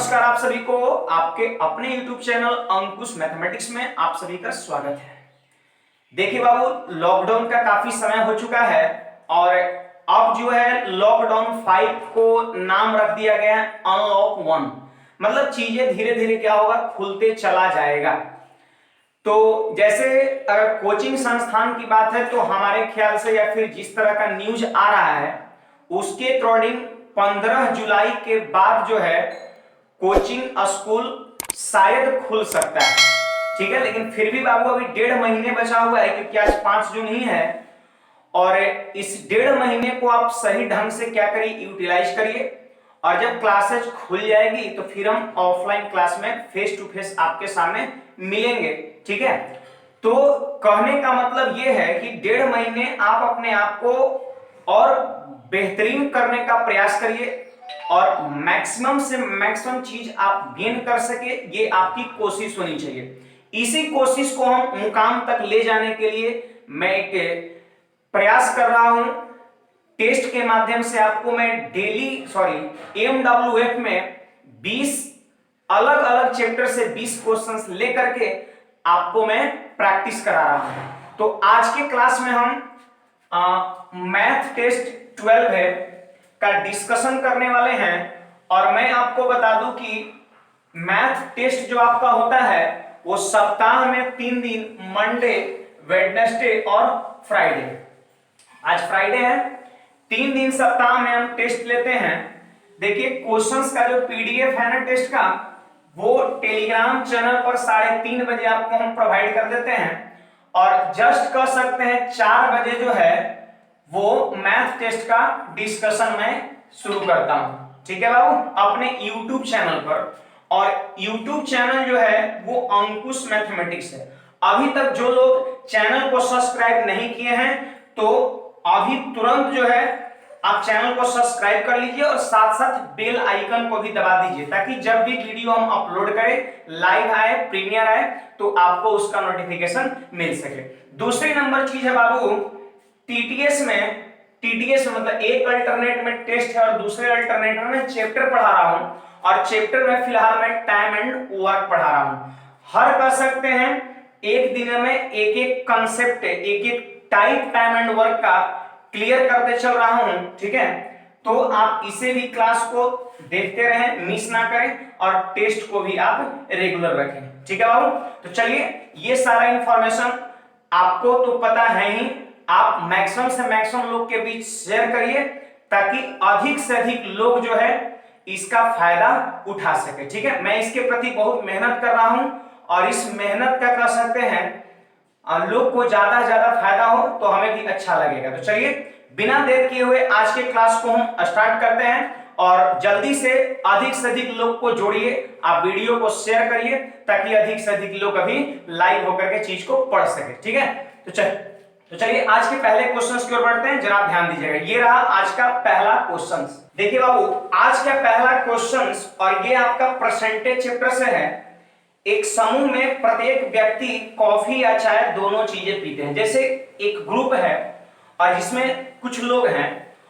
नमस्कार आप सभी को आपके अपने YouTube चैनल अंकुश मैथमेटिक्स में आप सभी का स्वागत है। देखिए बाबू, लॉकडाउन का काफी समय हो चुका है और अब जो है लॉकडाउन 5 को नाम रख दिया गया है अनलॉक 1। मतलब चीजें धीरे धीरे क्या होगा, खुलते चला जाएगा। तो जैसे अगर कोचिंग संस्थान की बात है तो हमारे ख्याल से या फिर जिस तरह का न्यूज आ रहा है उसके अकॉर्डिंग 15 जुलाई के बाद जो है कोचिंग स्कूल शायद खुल सकता है। ठीक है, लेकिन फिर भी बाबू अभी 1.5 महीने बचा हुआ है क्योंकि आज 5 जून ही है और इस 1.5 महीने को आप सही ढंग से क्या करिए, यूटिलाइज करिए। और जब क्लासेज खुल जाएगी तो फिर हम ऑफलाइन क्लास में फेस टू फेस आपके सामने मिलेंगे। ठीक है, तो कहने का मतलब यह है कि 1.5 महीने आप अपने आप को और बेहतरीन करने का प्रयास करिए और मैक्सिमम से मैक्सिमम चीज आप गेन कर सके, ये आपकी कोशिश होनी चाहिए। इसी कोशिश को हम मुकाम तक ले जाने के लिए मैं एक प्रयास कर रहा हूं। टेस्ट के माध्यम से आपको मैं एमडब्ल्यूएफ में 20 अलग अलग चैप्टर से 20 क्वेश्चंस लेकर के आपको मैं प्रैक्टिस करा रहा हूं। तो आज के क्लास में हम मैथ टेस्ट 12 है का डिस्कशन करने वाले हैं और मैं आपको बता दूं कि मैथ टेस्ट जो आपका होता है वो सप्ताह में 3 दिन, मंडे, वेडनेसडे और फ्राइडे। आज फ्राइडे है, 3 दिन सप्ताह में हम टेस्ट लेते हैं। देखिए क्वेश्चंस का जो पीडीएफ है ना टेस्ट का, वो टेलीग्राम चैनल पर 3:30 बजे आपको हम प्रोवाइड कर देते हैं और जस्ट कह सकते हैं 4 बजे जो है वो मैथ टेस्ट का डिस्कशन मैं शुरू करता हूं। ठीक है बाबू, अपने YouTube चैनल पर। और YouTube चैनल जो है वो अंकुश मैथमेटिक्स है। अभी तक जो लोग चैनल को सब्सक्राइब नहीं किए हैं तो अभी तुरंत जो है आप चैनल को सब्सक्राइब कर लीजिए और साथ साथ बेल आइकन को भी दबा दीजिए ताकि जब भी वीडियो हम अपलोड करें, लाइव आए, प्रीमियर आए, तो आपको उसका नोटिफिकेशन मिल सके। दूसरी नंबर चीज है बाबू, टीटीएस में मतलब एक अल्टरनेट में टेस्ट है और दूसरे अल्टरनेट में मैं चैप्टर पढ़ा रहा हूं और चैप्टर में फिलहाल मैं टाइम एंड वर्क पढ़ा रहा हूं। हर कह सकते हैं एक दिन में एक एक कंसेप्ट, एक एक टाइप टाइम एंड वर्क का क्लियर करते चल रहा हूं। ठीक है, तो आप इसे भी क्लास को देखते रहें, मिस ना करें और टेस्ट को भी आप रेगुलर रखें। ठीक है बाबू, तो चलिए ये सारा इंफॉर्मेशन आपको तो पता है ही, आप मैक्सिमम से मैक्सिमम लोग के बीच शेयर करिए ताकि अधिक से अधिक लोग जो है इसका फायदा उठा सके। ठीक है, मैं इसके प्रति बहुत मेहनत कर रहा हूं और इस मेहनत का कह सकते हैं लोग को ज्यादा से ज्यादा फायदा हो तो हमें भी अच्छा लगेगा। तो चलिए बिना देर किए हुए आज के क्लास को हम स्टार्ट करते हैं और जल्दी से अधिक लोग को जोड़िए, आप वीडियो को शेयर करिए ताकि अधिक से अधिक लोग अभी लाइव होकर के चीज को पढ़ सके। ठीक है, तो चलिए आज के पहले क्वेश्चंस की ओर बढ़ते हैं। जरा ध्यान दीजिएगा, ये रहा आज का पहला क्वेश्चन। देखिए बाबू, आज का पहला क्वेश्चन और ये आपका परसेंटेज चैप्टर से है। एक समूह में प्रत्येक व्यक्ति कॉफी या चाय दोनों चीजें पीते हैं। जैसे एक ग्रुप है और जिसमें कुछ लोग हैं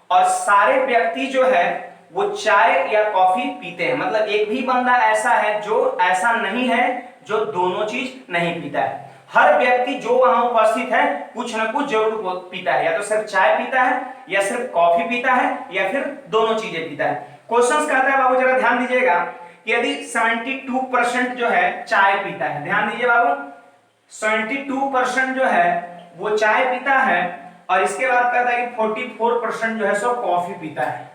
और सारे व्यक्ति जो है वो चाय या कॉफी पीते हैं। मतलब एक भी बंदा ऐसा है जो ऐसा नहीं है जो दोनों चीज नहीं पीता है। हर व्यक्ति जो वहां उपस्थित है कुछ ना कुछ जरूर पीता है, या तो सिर्फ चाय पीता है या सिर्फ कॉफी पीता है या फिर दोनों चीजें पीता है। क्वेश्चन कहता है बाबू, जरा ध्यान दीजिएगा कि यदि 72% जो है चाय पीता है, ध्यान दीजिए बाबू, 72% जो है वो चाय पीता है और इसके बाद कहता है कि 44% जो है सो कॉफी पीता है।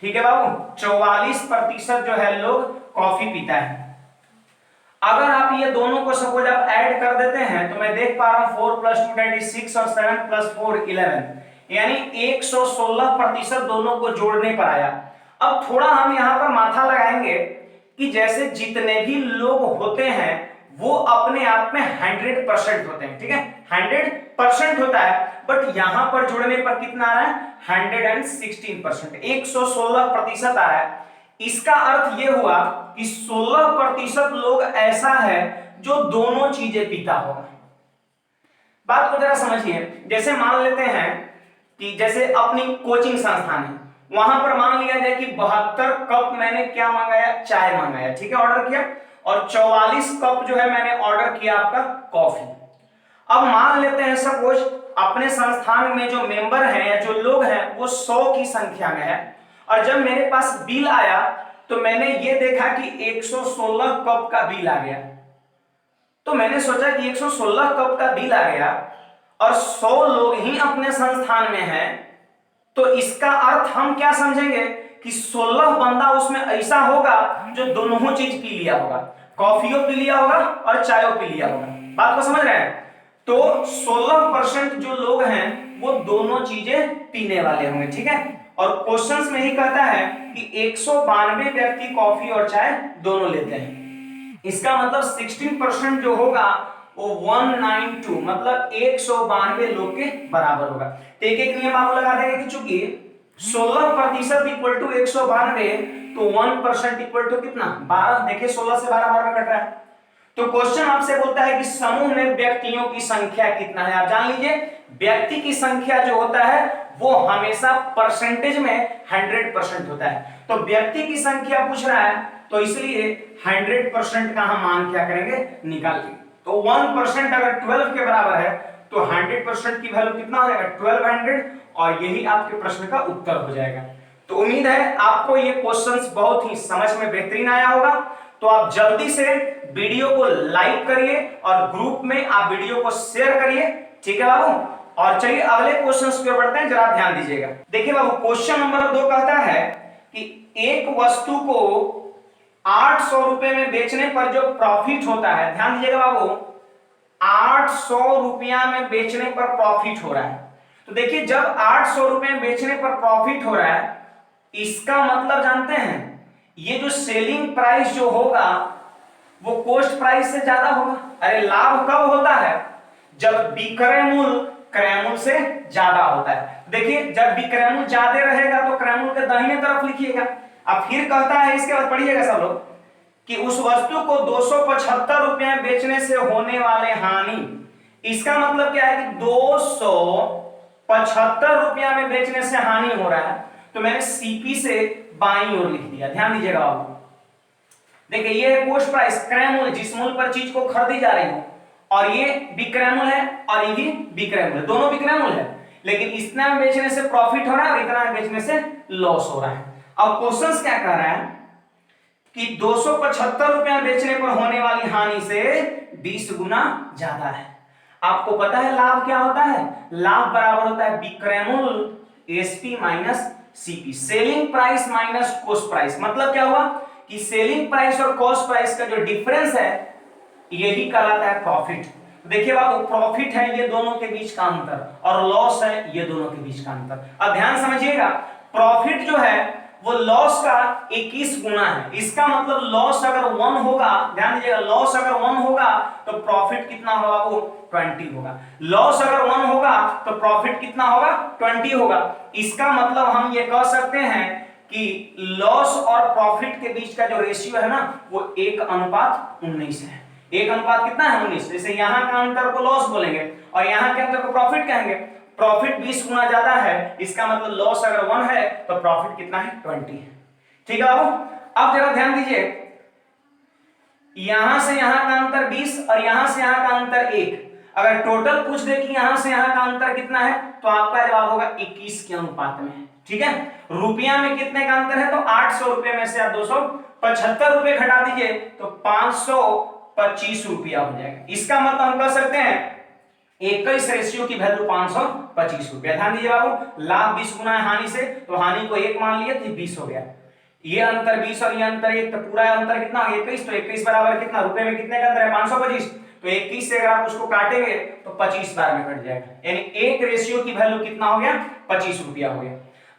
ठीक है बाबू, 44% जो है लोग कॉफी पीता है। अगर आप ये दोनों को सपोज आप ऐड कर देते हैं तो मैं देख पा रहा हूं 4 + 2 26 और 7 + 4 11, यानी 116% दोनों को जोड़ने पर आया। अब थोड़ा हम यहां पर माथा लगाएंगे कि जैसे जितने भी लोग होते हैं वो अपने आप में 100% होते हैं। ठीक है, 100% होता है, बट यहां पर जुड़ने पर कितना आ रहा है, 116%, 116% आ रहा है। इसका अर्थ यह हुआ कि 16% लोग ऐसा है जो दोनों चीजें पीता होगा। बात को जरा समझिए, जैसे मान लेते हैं कि जैसे अपनी कोचिंग संस्थान है, वहां पर मान लिया जाए कि 72 कप मैंने क्या मंगाया, चाय मंगाया, ठीक है, ऑर्डर किया, और 44 कप जो है मैंने ऑर्डर किया आपका कॉफी। अब मान लेते हैं सपोज अपने संस्थान में जो मेंबर हैं या जो लोग हैं वो 100 की संख्या में है, और जब मेरे पास बिल आया तो मैंने ये देखा कि 116 कप का बिल आ गया। तो मैंने सोचा कि 116 कप का बिल आ गया और 100 लोग ही अपने संस्थान में हैं, तो इसका अर्थ हम क्या समझेंगे कि 16 बंदा उसमें ऐसा होगा जो दोनों चीज पी लिया होगा, कॉफियो पी लिया होगा और चायो पी लिया होगा। बात को समझ रहे हैं? तो 16% जो लोग हैं वो दोनों चीजें पीने वाले होंगे, ठीक है। और क्वेश्चंस में ही कहता है कि 192 व्यक्ति कॉफी और चाय दोनों लेते हैं। इसका मतलब 16% जो होगा वो 192 मतलब 192 लोग के बराबर होगा। तो एक एक नियम आपको लगा देंगे कि चूंकि 16% इक्वल टू 192 तो 1% इक्वल टू कितना 12। देखिए 16 से 12 बार में कट रहा है। तो क्वेश्चन आपसे बोलता है कि समूह में व्यक्तियों की संख्या कितना है। आप जान लीजिए व्यक्ति की संख्या जो होता है वो हमेशा परसेंटेज में 100% होता है। तो व्यक्ति की संख्या पूछ रहा है तो इसलिए 100% का हम मान क्या करेंगे, निकालेंगे। तो 1% अगर 12 के बराबर है तो 100% की वैल्यू कितना हो जाएगा 1200, और यही आपके प्रश्न का उत्तर हो जाएगा। तो उम्मीद है आपको ये क्वेश्चंस बहुत ही समझ में बेहतरीन आया होगा। तो आप जल्दी से वीडियो को लाइक करिए और ग्रुप में आप वीडियो को शेयर करिए, ठीक है बाबू। और चलिए अगले क्वेश्चंस पे बढ़ते हैं, जरा ध्यान दीजिएगा। देखिए बाबू क्वेश्चन नंबर 2 कहता है कि एक वस्तु को 800 रुपए में बेचने पर जो प्रॉफिट होता है, ध्यान दीजिएगा बाबू, 800 रुपया में बेचने पर प्रॉफिट हो रहा है। तो देखिए जब 800 रुपए में बेचने पर प्रॉफिट हो रहा है इसका मतलब जानते हैं ये जो सेलिंग प्राइस जो होगा वो कॉस्ट प्राइस से ज्यादा होगा। अरे लाभ कब होता है, जब विक्रय मूल्य क्रय मूल्य से ज्यादा होता है। देखिए जब विक्रय मूल्य ज्यादा रहेगा तो क्रय मूल्य के दाहिने तरफ लिखिएगा। अब फिर कहता है इसके बाद पढ़िएगा सब लोग कि उस वस्तु को 275 रुपए बेचने से होने वाले हानि, इसका मतलब क्या है कि 275 रुपया में बेचने से हानि हो रहा है। तो मैंने सीपी से बाईं ओर लिख दिया। ध्यान दीजिएगा बाबू, देखिए ये है कॉस्ट प्राइस क्रय मूल्य, जिस मूल्य पर चीज को खरीदी जा रही हो, और ये विक्रय मूल्य है और ये भी विक्रय मूल्य, दोनों विक्रय मूल्य है। लेकिन इतना में बेचने से प्रॉफिट हो रहा है और इतना में बेचने से लॉस हो रहा है। अब क्वेश्चन क्या कह रहा है कि 275 रुपया बेचने पर होने वाली हानि से 20 गुना ज्यादा है। आपको पता है लाभ क्या होता है, लाभ बराबर होता है विक्रय मूल्य SP minus CP, selling price minus cost price. मतलब क्या हुआ कि सेलिंग प्राइस और कॉस्ट प्राइस का जो डिफरेंस है यही कहलाता है प्रॉफिट। देखिए बाबू प्रॉफिट है ये दोनों के बीच का अंतर और लॉस है ये दोनों के बीच का अंतर। अब ध्यान समझिएगा प्रॉफिट जो है वो लॉस का 21 गुना है। इसका मतलब लॉस अगर 1 होगा, ध्यान दीजिएगा लॉस अगर 1 होगा तो प्रॉफिट कितना होगा वो 20 होगा। लॉस अगर 1 होगा तो प्रॉफिट कितना होगा 20 होगा। इसका मतलब हम ये कह सकते हैं कि लॉस और प्रॉफिट के बीच का जो रेशियो है ना वो 1:19 है। 1 कितना है 19। जैसे यहाँ का अंतर को लॉस बोलेंगे और यहाँ के अंतर को प्रॉफिट कहेंगे। प्रॉफिट 20 गुना ज्यादा है, इसका मतलब लॉस अगर 1 है तो प्रॉफिट कितना है 20 है। ठीक है बाबू, अब जरा ध्यान दीजिए यहां से यहां का अंतर 20 और यहां से यहां का अंतर 1। अगर टोटल पूछ दे कि यहां से यहां का अंतर कितना है तो आपका जवाब होगा 21 के अनुपात में। ठीक है, रुपया में कितने का अंतर है तो 800 रुपए में से आप 275 रुपए घटा दीजिए तो 525 रुपया हो जाएगा। इसका मतलब हम कह सकते हैं 21 रेशियो की वैल्यू 525 रुपया। ध्यान दीजिए बाबू लाभ 20 गुना है हानि से, तो हानि को 1 मान लिए तो 20 हो गया। ये अंतर 20 और ये अंतर 1 तो पूरा अंतर कितना 21। तो 21 बराबर कितना रुपए में कितने का अंतर है 525। तो 21 से अगर आप उसको काटेंगे तो 25 बार में कट जाएगा, यानी 1 रेशियो की वैल्यू कितना हो गया 25 रुपया हो गया।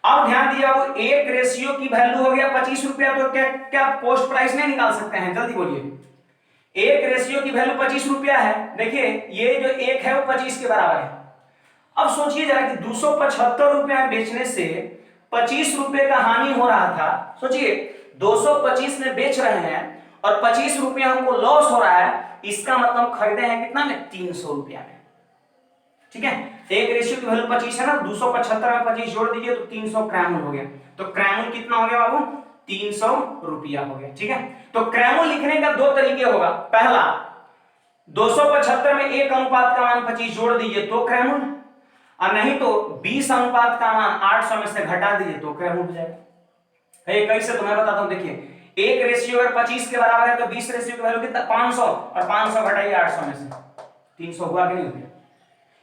अब ध्यान दीजिए बाबू 1 रेशियो की वैल्यू हो गया 25 रुपया, तो क्या कॉस्ट प्राइस नहीं निकाल सकते हैं, जल्दी बोलिए। 1 रेशियो की वैल्यू 25 रुपया है, देखिए ये जो 1 है वो 25 के बराबर है। अब सोचिए जरा कि 275 रुपया बेचने से 25 रुपए का हानि हो रहा था। सोचिए 225 में बेच रहे हैं और 25 रुपया हमको लॉस हो रहा है, इसका मतलब खरीदे हैं कितना में 300 रुपया में। ठीक है, एक रेशियो की वैल्यू 25 है ना, 275 में 25 जोड़ दीजिए तो 300 क्रैमुल हो गया। तो क्रैमुल कितना हो गया बाबू? 300 रुपया हो गया। ठीक है, तो क्रैमुल लिखने का दो तरीके होगा। पहला, 275 में 1 अनुपात का मान 25 जोड़ दीजिए तो क्रैमुल, और नहीं तो 20 अनुपात का मान 800 में से घटा दीजिए तो क्रैमुल हो जाएगा। कैसे तो मैं बताता हूं, देखिए एक रेशियो अगर 25 के बराबर है तो 20 रेशियो की वैल्यू कितना? 500, और 500 घटाइए 800 में से 300 हुआ कि नहीं हुआ?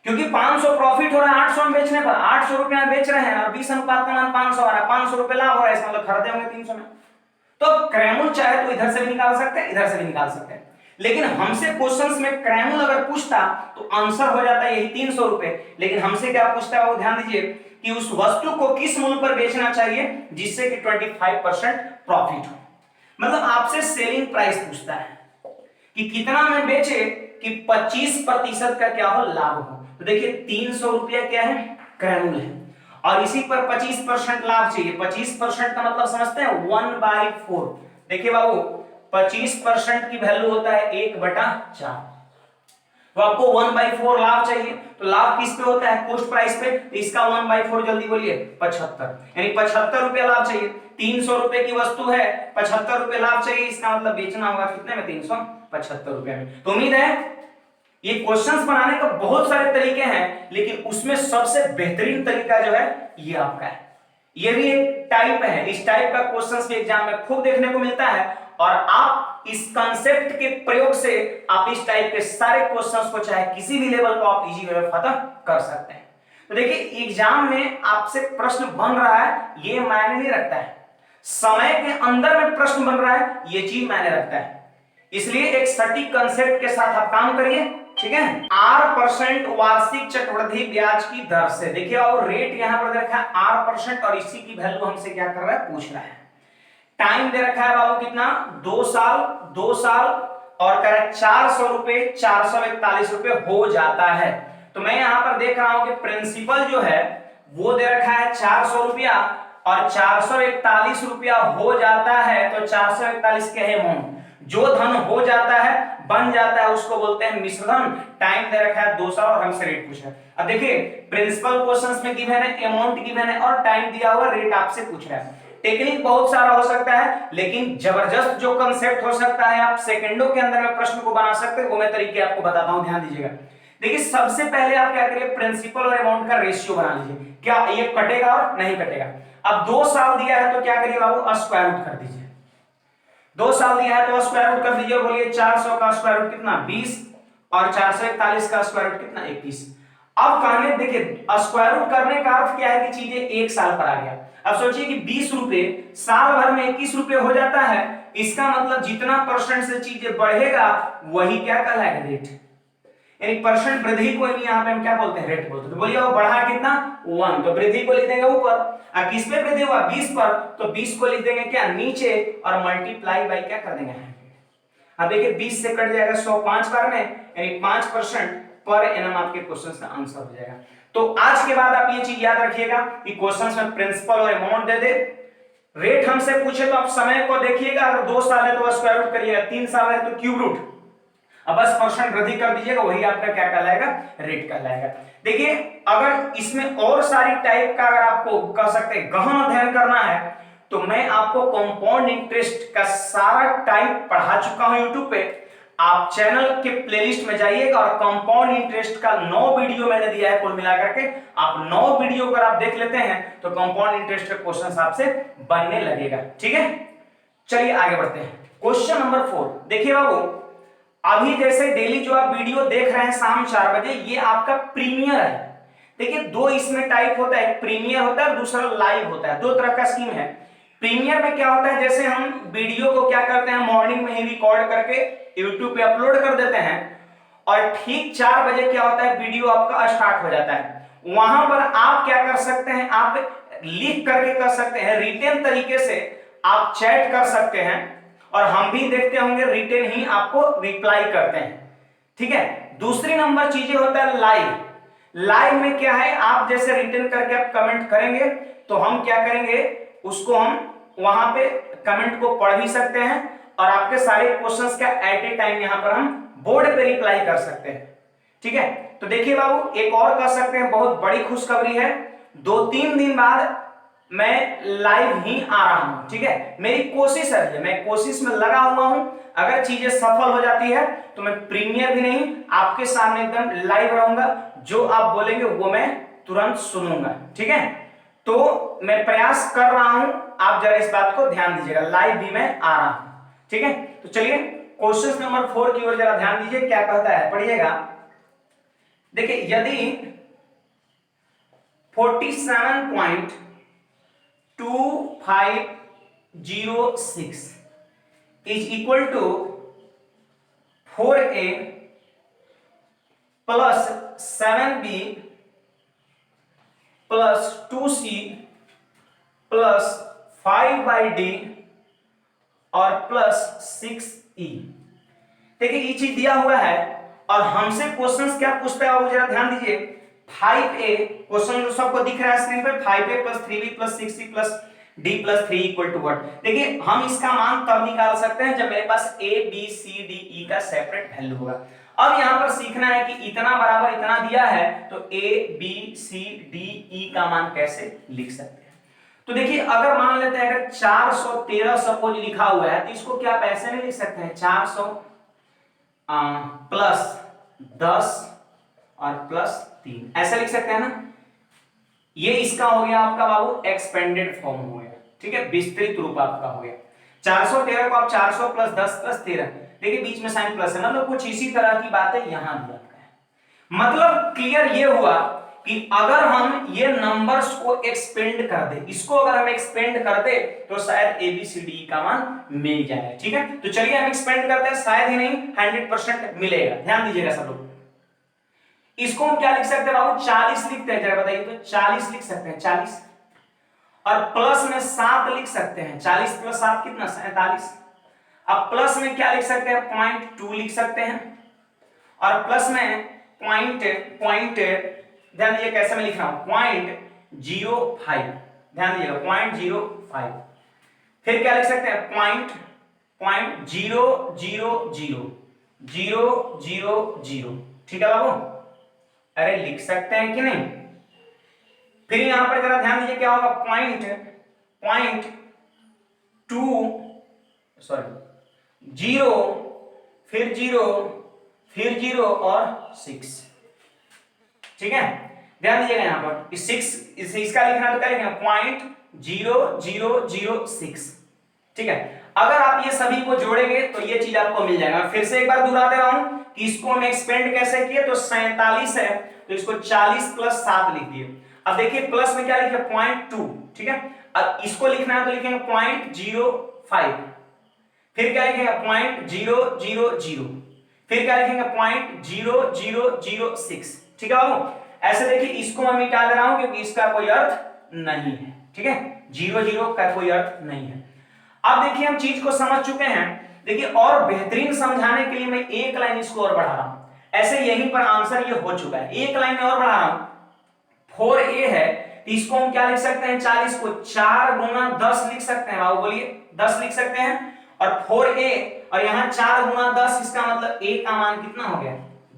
क्योंकि 500 प्रॉफिट हो रहा है 800 में बेचने पर, 800 रुपए में बेच रहे हैं और 20 अनुपात का मान 500 आ रहा है, 500 रुपए लाभ हो रहा है, इसका मतलब खरीदे होंगे 300 में। तो क्रैमुल चाहे तो इधर से भी निकाल सकते हैं, इधर से भी निकाल सकते हैं, लेकिन हमसे क्वेश्चंस में क्रैमुल अगर पूछता तो आंसर हो जाता है यही 300 रुपए। लेकिन हमसे क्या पूछता है वो ध्यान दीजिए कि उस वस्तु को किस मूल्य पर बेचना चाहिए जिससे कि 25% प्रॉफिट हो। मतलब आपसे सेलिंग प्राइस पूछता है कि कितना में बेचे कि 25% का क्या हो? लाभ हो। तो देखिए 300 रुपया क्या है? क्रैमुल है, और इसी पर 25% लाभ चाहिए। 25% का मतलब समझते हैं 1/4। देखिए बाबू 25% की वैल्यू होता है 1/4, तो आपको 1/4 लाभ चाहिए। तो लाभ किस पे होता है? कॉस्ट प्राइस पे। तो इसका 1/4 जल्दी बोलिए 75, यानी 75 रुपया लाभ चाहिए। 300 रुपए की वस्तु है, 75 रुपए लाभ चाहिए, इसका मतलब बेचना होगा कितने में? 375 रुपए में। तो उम्मीद है ये क्वेश्चंस बनाने का बहुत सारे तरीके हैं, लेकिन उसमें सबसे बेहतरीन तरीका जो है ये आपका है। ये भी एक टाइप है, इस टाइप का क्वेश्चंस भी एग्जाम में खूब देखने को मिलता है, और आप इस कंसेप्ट के प्रयोग से आप इस टाइप के सारे क्वेश्चंस को चाहे किसी भी लेवल को आप इजी वे में खत्म कर सकते हैं। तो देखिए एग्जाम में आपसे प्रश्न बन रहा है ये मायने नहीं रखता है, समय के अंदर में प्रश्न बन रहा है ये चीज मायने रखता है। इसलिए एक सटीक कंसेप्ट के साथ आप काम करिए। ठीक है, 8% वार्षिक चक्रवृद्धि ब्याज की दर से। देखिए और रेट यहां पर दे रखा है 8%, और इसी की वैल्यू हमसे क्या कर रहा है? पूछ रहा है। टाइम दे रखा है बाबू कितना? 2 साल, 2 साल, और कह रहा है 400 रुपए, 441 रुपए हो जाता है। तो मैं यहां पर देख रहा हूं कि प्रिंसिपल जो है वो दे रखा है 400 रुपया, और 441 रुपया हो जाता है। तो 441 क्या है? अमाउंट। जो धन हो जाता है, बन जाता है, उसको बोलते हैं मिश्रधन। टाइम दे रखा है 2 साल, और हमसे रेट पूछा है। अब देखिए प्रिंसिपल क्वेश्चंस में गिवन है, अमाउंट गिवन है, और टाइम दिया हुआ, रेट आपसे पूछ रहा है। टेक्निक बहुत सारा हो सकता है, लेकिन जबरदस्त जो कंसेप्ट हो सकता है आप सेकंडों के अंदर में प्रश्न को बना सकते हैं, वो मैं तरीके आपको बताता हूं, ध्यान दीजिएगा। देखिए सबसे पहले आप क्या करिए? प्रिंसिपल और अमाउंट का रेशियो बना लीजिए। क्या ये कटेगा और नहीं कटेगा? अब 2 साल दिया है तो क्या करिए बाबू? स्क्वायर रूट कर दीजिए। 2 साल दिया है तो स्क्वायर रूट कर दीजिए। बोलिए 400 का स्क्वायर रूट कितना? 20, और 441 का स्क्वायर रूट कितना? 21। अब कहने देखिए स्क्वायर रूट करने का अर्थ क्या है कि चीजें 1 साल पर आ गया। अब सोचिए कि 20 रुपए साल भर में 21 रुपए हो जाता है, इसका मतलब जितना परसेंट से चीजें बढ़ेगा वही क्या कहलाएगा? रेट। यानी परसेंट वृद्धि को यहाँ पे हम क्या बोलते हैं? रेट बोलते हैं। तो बोलिए वो बढ़ा कितना? 1, तो वृद्धि को लिख देंगे ऊपर, और किस पे वृद्धि हुआ? 20 पर, तो 20 को लिख देंगे क्या? नीचे, और मल्टीप्लाई बाई क्या कर देंगे? अब देखिए 20 से कट जाएगा 100 5 बार में, यानी 5% पर एनम आपके क्वेश्चन का आंसर हो जाएगा। तो आज के बाद आप ये चीज याद रखिएगा कि क्वेश्चन में प्रिंसिपल और अमाउंट दे दे, रेट हमसे पूछे तो आप समय को देखिएगा, अगर 2 साल है तो स्क्वायर रूट करिएगा, 3 साल है तो क्यूब रूट, अब बस परसेंट वृद्धि कर दीजिएगा, वही आपका क्या कहलाएगा? रेट कहलाएगा। देखिए अगर इसमें और सारी टाइप का अगर आपको कह सकते हैं गहन अध्ययन करना है तो मैं आपको कंपाउंड इंटरेस्ट का सारा टाइप पढ़ा चुका हूं यूट्यूब पे। आप चैनल के प्लेलिस्ट में जाइएगा और कंपाउंड इंटरेस्ट का 9 वीडियो मैंने दिया है कुल मिलाकर के। आप 9 वीडियो अगर आप देख लेते हैं तो कंपाउंड इंटरेस्ट का क्वेश्चन आपसे बनने लगेगा। ठीक है, चलिए आगे बढ़ते हैं। क्वेश्चन नंबर 4 देखिए बाबू, अभी जैसे डेली जो आप वीडियो देख रहे हैं शाम 4 बजे, ये आपका प्रीमियर है। देखिए 2 इसमें टाइप होता है, एक प्रीमियर होता है और दूसरा लाइव होता है। 2 तरह का स्कीम है। प्रीमियर में क्या होता है, जैसे हम वीडियो को क्या करते हैं, मॉर्निंग में ही रिकॉर्ड करके यूट्यूब पे अपलोड कर देते हैं, और ठीक 4 बजे क्या होता है, वीडियो आपका स्टार्ट हो जाता है। वहां पर आप क्या कर सकते हैं, आप लिख करके कर सकते हैं, रिटेन तरीके से आप चैट कर सकते हैं, और हम भी देखते होंगे रिटेन ही आपको रिप्लाई करते हैं। ठीक है, दूसरी नंबर चीजें होता है लाइव। लाइव में क्या है, आप जैसे रिटेन करके आप कमेंट करेंगे तो हम क्या करेंगे, उसको हम वहां पे कमेंट को पढ़ भी सकते हैं, और आपके सारे क्वेश्चंस का एट ए टाइम यहां पर हम बोर्ड पे रिप्लाई कर सकते हैं। ठीक है, तो देखिए बाबू एक और कह सकते हैं बहुत बड़ी खुशखबरी है, 2-3 दिन बाद मैं लाइव ही आ रहा हूं। ठीक है, मेरी कोशिश है, मैं कोशिश में लगा हुआ हूं, अगर चीजें सफल हो जाती है तो मैं प्रीमियर भी नहीं आपके सामने एकदम लाइव रहूंगा, जो आप बोलेंगे वो मैं तुरंत सुनूंगा। ठीक है, तो मैं प्रयास कर रहा हूं, आप जरा इस बात को ध्यान दीजिएगा, लाइव भी मैं आ रहा हूं। ठीक है, तो चलिए क्वेश्चन नंबर 4 की ओर जरा ध्यान दीजिए, क्या कहता है, पढ़िएगा। देखिए यदि 47.2506 is equal to 4a plus 7b plus 2c plus 5/d और प्लस 6e। देखिए ये चीज दिया हुआ है और हमसे क्वेश्चंस क्या पूछता है वो जरा ध्यान दीजिए। 5a क्वेश्चन जो सबको दिख रहा है स्क्रीन पे, 5a plus 3b plus 6c plus d plus 3 equal to what। देखिए हम इसका मान तब निकाल सकते हैं जब मेरे पास a b c d e का सेपरेट वैल्यू होगा। अब यहां पर सीखना है कि इतना बराबर इतना दिया है तो a b c d e का मान कैसे लिख सकते हैं। तो देखिए अगर मान लेते हैं अगर 413 सपोज लिखा हुआ है तो इसको क्या पैसे में लिख सकते हैं, 400 प्लस 10 और प्लस 3 ऐसा लिख सकते हैं ना। ये इसका हो गया आपका बाबू एक्सपेंडेड फॉर्म हो गया। ठीक है, विस्तृत रूप आपका हो गया। 413 को आप 400 प्लस 10 प्लस 13, देखिए बीच में साइन प्लस है, मतलब कुछ इसी तरह की बातें यहां दिया है। मतलब क्लियर ये हुआ कि अगर हम ये नंबर्स को एक्सपेंड कर दे, इसको अगर हम एक्सपेंड कर दे तो शायद ABCD का मान मिल जाए। ठीक है, तो चलिए हम एक्सपेंड करते हैं, शायद ही नहीं 100% मिलेगा। ध्यान दीजिएगा सब लोग, इसको हम क्या लिख सकते हैं बाबू, 40 लिखते हैं, जरा बताइए तो 40 लिख सकते हैं, 40 और प्लस में 7 लिख सकते हैं, 40 प्लस 7 कितना, 47। अब प्लस में क्या लिख सकते हैं, 0.2 लिख सकते हैं और प्लस में पॉइंट ध्यान दीजिए कैसे मैं लिख रहा हूं, 0.05, ध्यान दीजिएगा 0.05। फिर क्या लिख सकते हैं, 0.00000। ठीक है बाबू, अरे लिख सकते हैं कि नहीं। फिर यहां पर जरा ध्यान दीजिए क्या होगा, जीरो फिर 0 और 6। ठीक है, ध्यान दीजिएगा यहां पर 6 इसका लिखना तो क्या लिखेंगे, 0.0006। ठीक है, अगर आप ये सभी को जोड़ेंगे तो ये चीज आपको मिल जाएगा। फिर से एक बार दोहरा दे रहा हूं कि इसको हम एक्सपेंड कैसे किए, तो 47 है तो इसको 40 प्लस 7 लिख दिए। अब देखिए प्लस में क्या लिखे, 0.2। ठीक है, अब इसको लिखना है तो लिखेंगे 0.05। फिर क्या लिखेंगे, 0.000। फिर क्या लिखेंगे, 0.0006। ठीक है बाबू, ऐसे देखिए इसको मैं मिटा दे रहा हूं क्योंकि इसका कोई अर्थ नहीं है। ठीक है, 0 का कोई अर्थ नहीं है। अब देखिए हम चीज को समझ चुके हैं। देखिए और बेहतरीन समझाने के लिए मैं एक लाइन इसको और बढ़ा रहा हूं, ऐसे यहीं पर आंसर ये हो चुका है, एक लाइन में और बढ़ा रहा हूं। 4a है तो इसको हम क्या लिख सकते हैं, 40 को 4 गुना 10 लिख सकते हैं बाबू, बोलिए 10 लिख सकते हैं। और 4a और यहां 4 गुना 10, इसका मतलब a का मान कितना हो गया,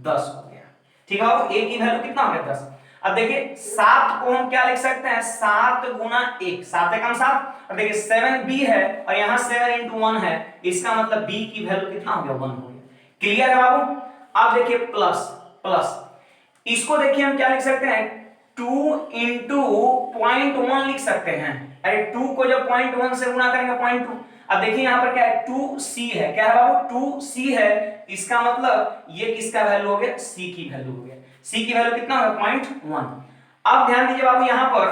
10 हो गया। ठीक है बाबू, a की वैल्यू कितना हो गया, 10। अब देखिए 7 को हम क्या लिख सकते हैं, 7 गुना 1, 7 एकम 7। और देखिए 7b है और यहां 7 into 1 है, इसका मतलब b की वैल्यू कितना हो गया, 1 हो गया। क्लियर है बाबू। अब देखिए प्लस इसको देखिए हम क्या लिख सकते हैं, 2 into 0.1 लिख सकते हैं। अरे 2 को जब 0.1 से गुना करेंगे 0.2। अब देखिए यहां पर क्या है, 2c है, क्या है बाबू, 2c है, इसका मतलब ये किसका वैल्यू हो गया, c की वैल्यू हो गया। c की वैल्यू कितना हो गया, 0.1। अब ध्यान दीजिए बाबू यहां पर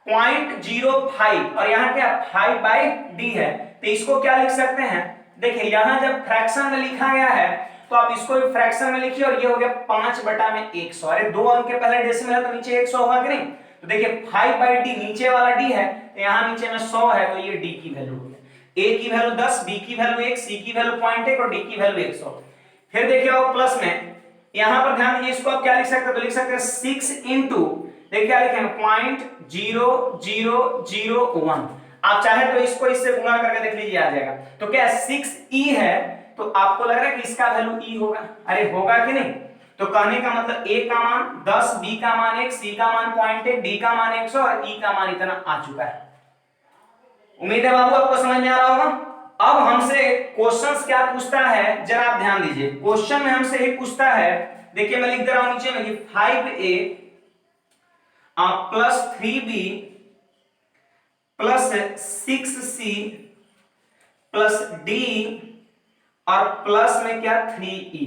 0.05 और यहां क्या 5/d है, तो इसको क्या लिख सकते हैं, देखिए यहां जब फ्रैक्शन में लिखा गया है तो आप इसको भी फ्रैक्शन में लिखिए और ये हो गया 5/100। अरे 2 अंक के पहले डेसिमल है तो नीचे 100 होगा कि नहीं। तो देखिए 5/d नीचे वाला d है, तो यहां नीचे में 100 है तो ये d की वैल्यू हो गया। a की वैल्यू 10, b की वैल्यू 1, c की वैल्यू 0.1 और d की वैल्यू 100। फिर देखिए आप प्लस में यहां पर ध्यान दीजिए, इसको आप क्या लिख सकते हैं, तो लिख सकते हैं 6 into, देखिए क्या लिखेंगे 0.0001। आप चाहे तो इसको इससे गुणा करके देख लीजिए आ जाएगा। तो क्या 6e है तो आपको लग रहा है कि इसका वैल्यू e होगा, अरे होगा कि नहीं। तो कहने का मतलब a का मान 10, b का मान 1, c का मान 0.1, d का मान 100 और e का मान इतना आ चुका है। उम्मीद है बाबू आपको समझ में आ रहा होगा। अब हमसे क्वेश्चंस क्या पूछता है जरा आप ध्यान दीजिए। क्वेश्चन में हमसे ही पूछता है, देखिए मैं लिख दे रहा हूं नीचे में कि 5a plus 3b plus 6c plus d और प्लस में क्या 3e,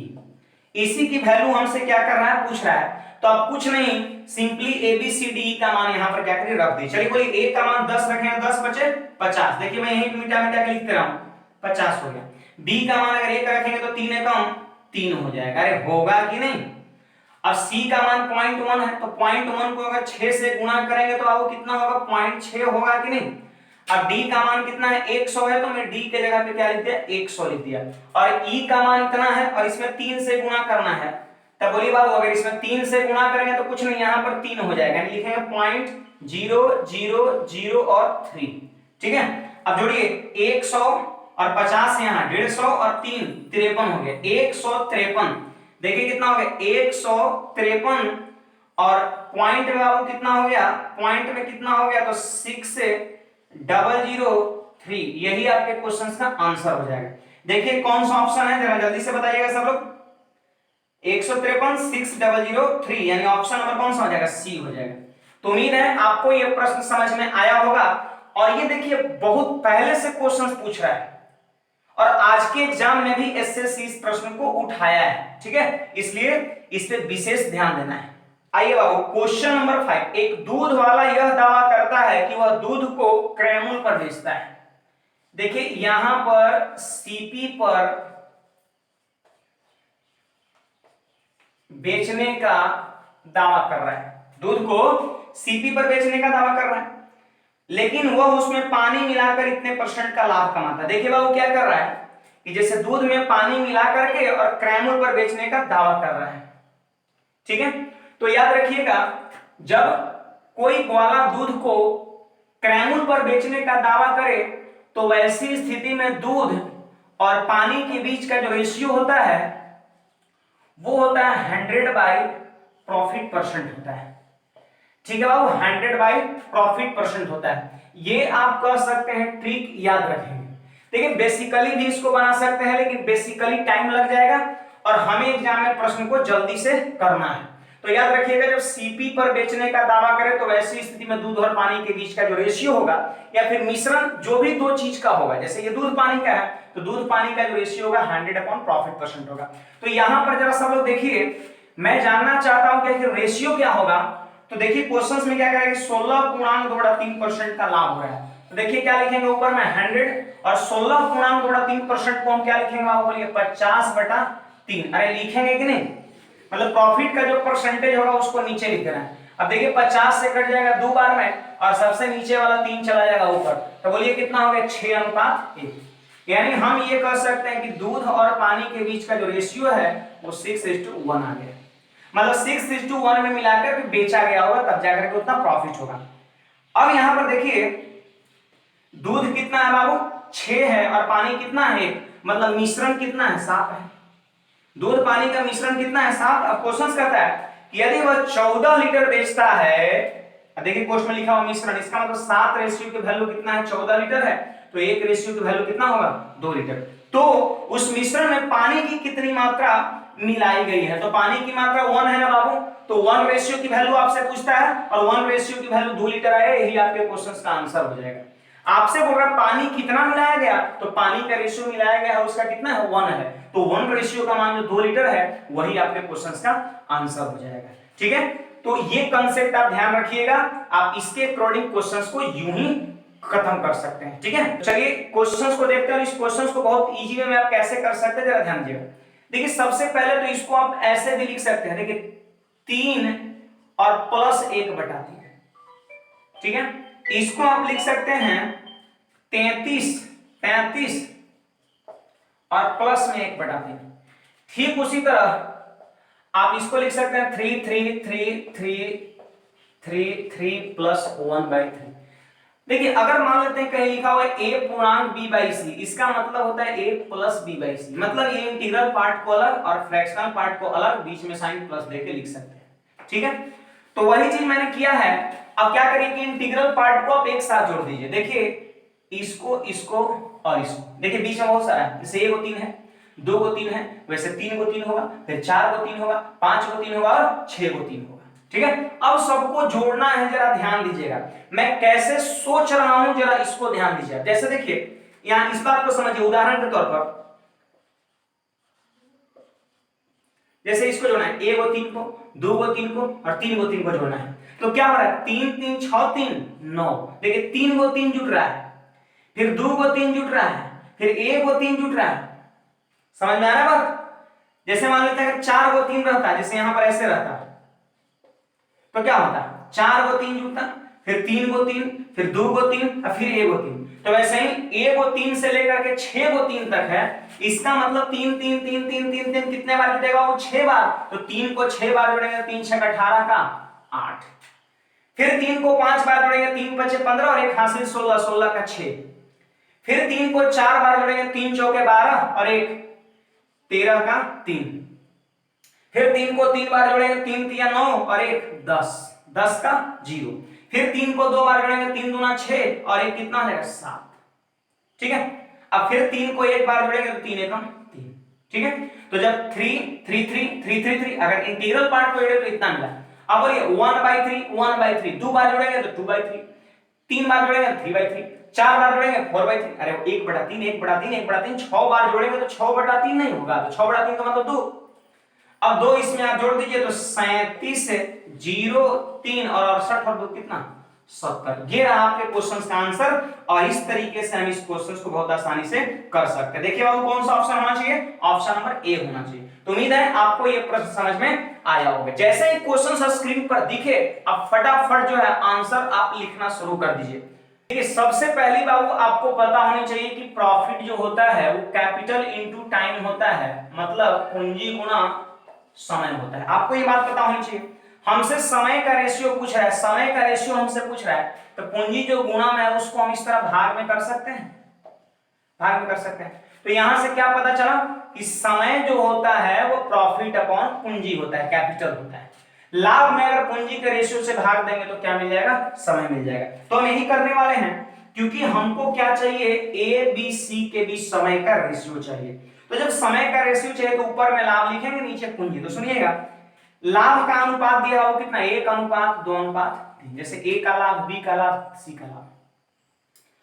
इसी की वैल्यू हमसे क्या कर रहा है, पूछ रहा है। तो अब कुछ नहीं, simply A B C D का मान यहां पर क्या करें, रख दे। चलिए बोलिए ए का मान 10 रखेंगे, 10 बचे 50। देखिए मैं यही मिटा मिटा के लिखते रहा हूं, 50 हो गया। बी का मान अगर 1 रखेंगे तो 3 एकम 3 हो जाएगा। अरे होगा कि नहीं। अब सी का मान 0.1 है, तो 0.1 को अगर 6 से गुणा करेंगे तो आपको कितना होगा, 0.6 होगा कि नहीं। अब d का मान कितना है, 100 है, तो मैं d के जगह पे क्या लिख दिया, 100 लिख दिया। और e का मान इतना है और इसमें 3 से गुणा करना है। तब बोलिए बाबू अगर इसमें 3 से गुणा करेंगे तो कुछ नहीं, यहां पर 3 हो जाएगा, यानी लिखेंगे 0.000 और 3। ठीक है, अब जोड़िए 100 और 50 यहां 150 और 3 53 हो गया, 153। देखिए कितना हो गया, 153 और पॉइंट में बाबू कितना हो गया, पॉइंट में कितना हो गया, तो 6.003। यही आपके क्वेश्चन का आंसर हो जाएगा। देखिए कौन सा ऑप्शन है, जरा जल्दी से बताइएगा सब लोग। 153 6003 यानी ऑप्शन नंबर कौन सा हो जाएगा, सी हो जाएगा। तो उम्मीद है आपको ये प्रश्न समझ में आया होगा। और ये देखिए बहुत पहले से क्वेश्चन पूछ रहा है और आज के एग्जाम में भी एसएससी इस प्रश्न को उठाया है। ठीक है, इसलिए इस पे विशेष ध्यान देना है। आइए बाबू क्वेश्चन नंबर 5। एक दूध वाला यह दावा करता है कि वह दूध को क्रयमूल्य पर बेचता है। देखिए यहां पर सीपी पर बेचने का दावा कर रहा है, दूध को सीपी पर बेचने का दावा कर रहा है, लेकिन वह उसमें पानी मिलाकर इतने % का लाभ कमाता है। देखिए बाबू क्या कर रहा है कि जैसे दूध में पानी मिला करके और क्रयमूल्य पर बेचने का दावा कर रहा है। ठीक है, तो याद रखिएगा जब कोई ग्वाला दूध को क्रयमूल्य पर बेचने का दावा करे तो वैसी स्थिति में दूध और पानी के बीच का जो रेशियो होता है वो होता है 100/प्रॉफिट% होता है। ठीक है बाबू, 100/प्रॉफिट% होता है। ये आप कह सकते हैं, ट्रिक याद रखेंगे। देखिए बेसिकली भी इसको बना सकते हैं, लेकिन बेसिकली टाइम लग जाएगा और हमें एग्जाम में प्रश्न को जल्दी से करना है। तो याद रखिएगा जब सीपी पर बेचने का दावा करें तो वैसी स्थिति में दूध और पानी के बीच का जो रेशियो होगा या फिर मिश्रण जो भी दो चीज का होगा, जैसे ये दूध पानी का है तो दूध पानी का जो रेशियो होगा 100/प्रॉफिट% होगा। तो यहां पर जरा सब लोग देखिए, मैं जानना चाहता हूं कि रेशियो क्या होगा। तो देखिए क्वेश्चंस में क्या करेंगे, 16.3% का लाभ हो रहा है। तो देखिए क्या लिखेंगे ऊपर में 100 और 16.3% को हम क्या लिखेंगे बाबू, बोलिए 50/3। अरे लिखेंगे कि नहीं, मतलब प्रॉफिट का जो परसेंटेज होगा उसको नीचे लिख देना है। अब देखिए 50 से कट जाएगा 2 बार में और सबसे नीचे वाला 3 चला जाएगा ऊपर, तो बोलिए कितना हो गया, 6:1। यानी हम ये कह सकते हैं कि दूध और पानी के बीच का जो रेशियो है वो 6:1 आ गया। मतलब 6:1 में मिलाकर के बेचा गया होगा तब जाकर के उतना प्रॉफिट होगा। अब यहां पर देखिए दूध कितना है बाबू, 6 है और पानी कितना है, मतलब मिश्रण कितना है, 7 है। दूध पानी का मिश्रण कितना है, 7। अब क्वेश्चन कहता है कि यदि वह 14 लीटर बेचता है, देखिए क्वेश्चन में लिखा हुआ मिश्रण, इसका मतलब 7 रेशियो की वैल्यू कितना है, 14 लीटर है, तो 1 रेशियो की वैल्यू कितना होगा, 2 लीटर। तो उस मिश्रण में पानी की कितनी मात्रा मिलाई गई है, तो पानी की मात्रा 1 है ना बाबू, तो 1 रेशियो की वैल्यू आपसे पूछता है और 1 रेशियो की वैल्यू 2 लीटर आए, यही आपके क्वेश्चन का आंसर हो जाएगा। आपसे बोल रहा पानी कितना मिलाया गया, तो पानी का रेशियो मिलाया गया है उसका कितना है, 1 है, तो 1 रेशियो का मान जो 2 लीटर है वही आपके क्वेश्चन का आंसर हो जाएगा। ठीक है, तो ये कंसेप्ट आप ध्यान रखिएगा, आप इसके अकॉर्डिंग क्वेश्चंस को यूं ही खत्म कर सकते हैं। ठीक है, चलिए क्वेश्चंस को देखते हैं। इस क्वेश्चंस को बहुत इजी वे में आप कैसे कर सकते हैं जरा ध्यान दीजिएगा। देखिए सबसे पहले तो इसको आप ऐसे भी लिख सकते हैं, देखिए 3 और +1/3। ठीक है, इसको आप लिख सकते हैं 33 और +1/3। ठीक उसी तरह आप इसको लिख सकते हैं 3 3 3 3 3 3 +1/3। देखिए अगर मान लेते हैं कहीं लिखा हुआ है a पूर्णांक b बाई सी, इसका मतलब होता है a प्लस b बाई सी, मतलब ये इंटीग्रल पार्ट को अलग और फ्रैक्शनल पार्ट को अलग, बीच में साइन प्लस देके लिख सकते हैं। ठीक है, तो वही चीज मैंने किया है। अब क्या करिए कि इंटीग्रल पार्ट को आप एक साथ जोड़ दीजिए। देखिए इसको इसको और इसको, देखिए बीच में बहुत सारा है, जैसे 1 को 3 है, 2 को 3 है, वैसे 3 को 3 होगा, फिर 4 को 3 होगा, 5 को 3 होगा और 6 को 3 होगा। ठीक है, अब सबको जोड़ना है, जरा ध्यान दीजिएगा मैं कैसे सोच रहा हूं, जरा इसको ध्यान दीजिए। जैसे देखिए यहां इस बात को समझिए, उदाहरण के तौर पर जैसे इसको जोड़ना है, 1 को 3 को, 2 को 3 को और 3 को 3 को जोड़ना है, तो क्या हो रहा है 3 3 6 3 9, देखिए 3 को 3 जुट रहा है, फिर 2 को 3 जुट रहा है, फिर 1 को 3 जुट रहा है। समझ में आ रहा है बात? जैसे मान लेते हैं अगर 4 को 3 रहता है, जैसे यहां पर ऐसे रहता है, तो क्या होता है 4 को 3 जुटता, फिर 3 को 3, फिर 2 को 3 और फिर 1 को 3। तो वैसे ही 1 को 3 से लेकर के 6 को 3 तक है, इसका मतलब 3 3 3 3 3 3 कितने बार जुटेगा वो 6 बार, तो 3 को 6 बार जोड़ेंगे, 3 6 18 का 8, फिर 3 को 5 बार जोड़ेंगे, 3 5 15 और एक हासिल 16 16 का 6, फिर 3 को 4 बार जोड़ेंगे, 3 चौके 12 और एक 13 का 3, फिर 3 को 3 बार जोड़ेंगे, 3 3 9 और एक 10 10 का 0, फिर 3 को 2 बार जोड़ेंगे, 3 दूना 6 और एक कितना है 7। ठीक है, अब फिर 3 को 1 बार जोड़ेंगे तो 3 एकम 3। ठीक है, तो जब 3 3 3 3 3 3 अगर इंटीग्रल पार्ट को जोड़े तो इतना मिला। अब बोलिए 1/3 2 बार जोड़ेंगे तो 2/3, 3 बार जोड़ेंगे तो 3/3, 4 बार जोड़ेंगे 4/3, अरे 1/3 1/3 1/3, 6 बार जोड़ेंगे तो 6/3 नहीं होगा, तो 6/3 का मतलब 2। अब 2 इसमें आप जोड़ दीजिए तो 37 से 0 3 और 68 और 2 कितना 70। ये रहा आपके क्वेश्चन का आंसर, और इस तरीके से हम इस क्वेश्चन को बहुत आसानी से कर सकते हैं। देखिए बाबू कौन सा ऑप्शन होना चाहिए, ऑप्शन नंबर ए होना चाहिए। तो उम्मीद है आपको ये प्रश्न समझ में आया होगा। जैसे ही क्वेश्चन स्क्रीन पर दिखे आप फटाफट जो है आंसर आप लिखना शुरू कर दीजिए। देखिए सबसे पहली बाबू आपको पता होनी चाहिए कि प्रॉफिट जो होता है वो कैपिटल इनटू टाइम होता है, मतलब पूंजी गुना समय होता है। आपको ये बात पता होनी चाहिए। हमसे समय का रेशियो पूछ रहा है, समय का रेशियो हमसे पूछ रहा है, तो पूंजी जो गुणा में है उसको हम इस तरह भाग में कर सकते हैं, भाग में कर सकते हैं। तो यहां से क्या पता चला कि समय जो होता है वो प्रॉफिट अपॉन पूंजी होता है, कैपिटल होता है। लाभ में अगर पूंजी के रेशियो से भाग देंगे तो क्या मिल जाएगा, समय मिल जाएगा। तो हम यही करने वाले हैं, क्योंकि हमको क्या चाहिए, ए बी सी के बीच समय का रेशियो चाहिए। तो जब समय का रेशियो चाहिए तो ऊपर में लाभ लिखेंगे, नीचे पूंजी। तो सुनिएगा लाभ का अनुपात दिया हो कितना, 1:2:3, जैसे ए का लाभ, बी का लाभ, सी का लाभ।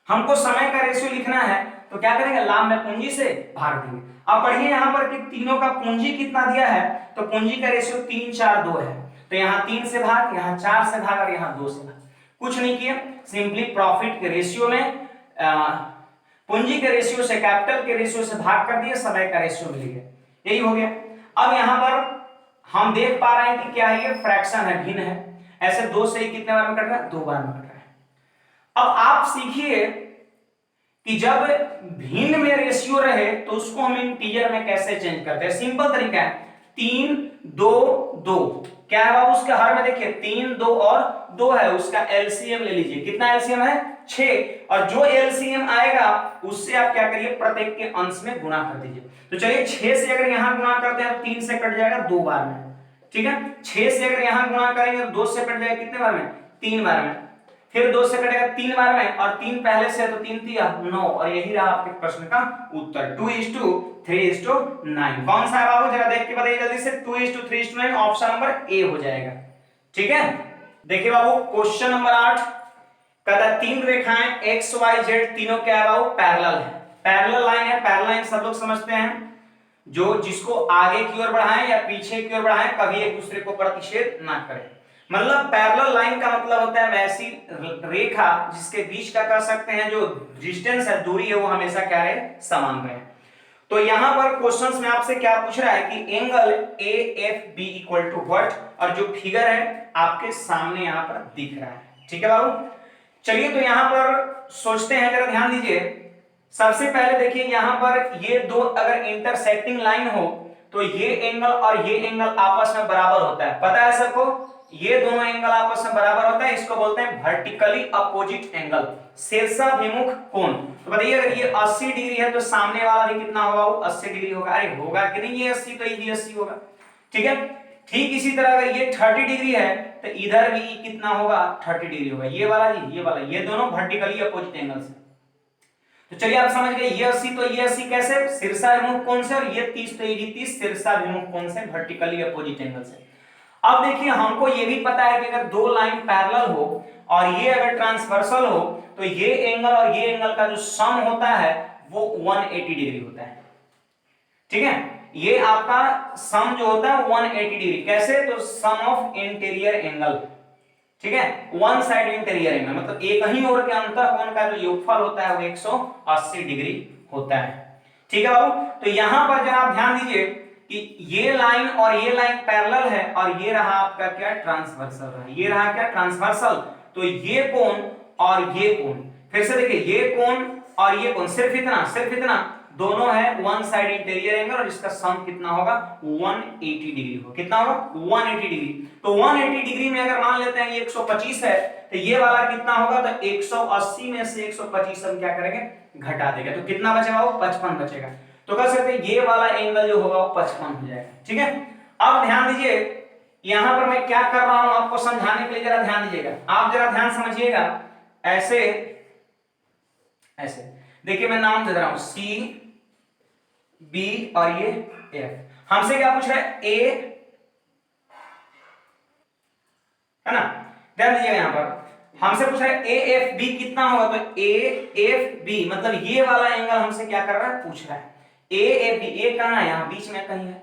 हमको समय का रेशियो लिखना है तो क्या करेंगे, लाभ में पूंजी से भाग देंगे। अब पढ़िए यहां पर कि तीनों का पूंजी कितना दिया है, तो पूंजी का रेशियो 3 4 2 है, तो यहां 3 से भाग, यहां 4 से भाग और यहां 2 से भाग। कुछ नहीं किया, सिंपली प्रॉफिट के रेशियो में पूंजी के रेशियो से कैपिटल के रेशियो से भाग कर दिए, समय का रेशियो मिल गया, यही हो गया। अब यहां पर हम देख पा रहे हैं कि क्या है, ये फ्रैक्शन है, भिन्न है। ऐसे 2 से ही कितने बार में कट रहा है, 2 बार में कट रहा है। अब आप सीखिए कि जब भिन्न में रेशियो रहे तो उसको हम इंटीजर में कैसे चेंज करते हैं। सिंपल तरीका है, 3 2 2 क्या है बाबू, उसके हर में देखिए 3 2 और 2 है, उसका एलसीएम ले लीजिए। कितना एलसीएम है, 6, और जो एलसीएम आएगा उससे आप क्या करिए, प्रत्येक के अंश में गुणा कर दीजिए। तो चलिए 6 से अगर यहां गुणा करते हैं तो 3 से कट जाएगा 2 बार में। ठीक है, 6 से अगर यहां गुणा करेंगे तो 2 से कट जाएगा कितने बार में, 3 बार में, फिर 2 से कटेगा 3 बार में, और 3 पहले से तो 3 3 9, और यही रहा आपके प्रश्न का उत्तर 2:3:9। कौन सा है बाबू, जरा देख के बताइए जल्दी से। 2:3:9 ऑप्शन नंबर ए हो जाएगा। ठीक है, देखिए बाबू क्वेश्चन नंबर 8 कहता है 3 रेखाएं एक्स वाई जेड तीनों क्या है बाबू, पैरेलल है। पैरेलल लाइन है, पैरेलल लाइन सब लोग समझते हैं, जो जिसको आगे की ओर बढ़ाएं या पीछे की ओर बढ़ाएं कभी एक दूसरे को प्रतिच्छेद ना करें। मतलब पैरेलल लाइन का मतलब होता है वैसी रेखा जिसके बीच का कह सकते हैं जो डिस्टेंस है, दूरी है, वो हमेशा क्या रहे, समान रहे। तो यहां पर क्वेश्चंस में आपसे क्या पूछ रहा है कि angle AFB equal to what, और जो फिगर है आपके सामने यहां पर दिख रहा है। ठीक है बाबू, चलिए तो यहां पर सोचते हैं, जरा ध्यान दीजिए। सबसे पहले देखिए यहां पर ये दो अगर इंटरसेक्टिंग लाइन हो तो ये एंगल और ये एंगल आपस में बराबर होता है, पता है सबको। ये दोनों एंगल आपस में बराबर होता है, इसको बोलते हैं वर्टिकली अपोजिट एंगल, शीर्षाभिमुख कोण। तो बताइए अगर ये 80 डिग्री है तो सामने वाला भी कितना होगा, वो 80 डिग्री होगा। अरे होगा कि नहीं, ये 80 तो ये भी 80 होगा, ठीक है। ठीक इसी तरह अगर ये 30 डिग्री है तो इधर भी कितना होगा, 30 डिग्री होगा। ये वाला जी, ये वाला, ये दोनों वर्टिकली अपोजिट एंगल्स है। तो चलिए आप समझ गए, ये 80 तो ये 80 कैसे, शीर्षाभिमुख कोण से, और ये 30 तो ये भी 30 शीर्षाभिमुख कोण से, वर्टिकली अपोजिट एंगल से। अब देखिए हमको ये भी पता है कि अगर दो लाइन पैरेलल हो और ये अगर ट्रांसवर्सल हो तो ये एंगल और ये एंगल का जो सम होता है वो 180 डिग्री होता है, ठीक है। ये आपका सम जो होता है 180 डिग्री, कैसे, तो सम ऑफ इंटीरियर एंगल, ठीक है, वन साइड इंटीरियर एंगल, मतलब एक ही ओर के अंतःकोण का जो योगफल होता है वो 180 डिग्री होता है, ठीक है बाबू। तो यहां पर जरा आप ध्यान दीजिए कि ये लाइन और ये लाइन पैरेलल है और ये रहा आपका क्या, ट्रांसवर्सल रहा, ये रहा क्या, ट्रांसवर्सल। तो ये कोण और ये कोण, फिर से देखिए ये कोण और ये कोण, सिर्फ इतना दोनों है वन साइड इंटीरियर एंगल, और इसका सम कितना होगा, 180 डिग्री होगा। कितना होगा, 180 डिग्री। तो 180 डिग्री में अगर मान लेते हैं ये 125 है तो ये वाला कितना होगा, तो 180 में से 125 हम क्या करेंगे, घटा देंगे, तो कितना बचेगा, वो 55 बचेगा। तो कह सकते हैं ये वाला एंगल जो होगा वो 55 हो जाएगा, ठीक है। अब ध्यान दीजिए यहां पर मैं क्या कर रहा हूं आपको समझाने के लिए, जरा ध्यान दीजिएगा, आप जरा ध्यान समझिएगा। ऐसे ऐसे देखिए मैं नाम दे रहा हूं सी बी और ये एफ। हमसे क्या पूछ रहा है, ए, है ना, ध्यान दीजिएगा यहां पर हमसे पूछ रहा है ए एफ बी कितना होगा, तो ए एफ बी मतलब ये वाला एंगल हमसे क्या कर रहा है, पूछ रहा है। ए एफ बी, ए कहां है, यहां बीच में कहीं है,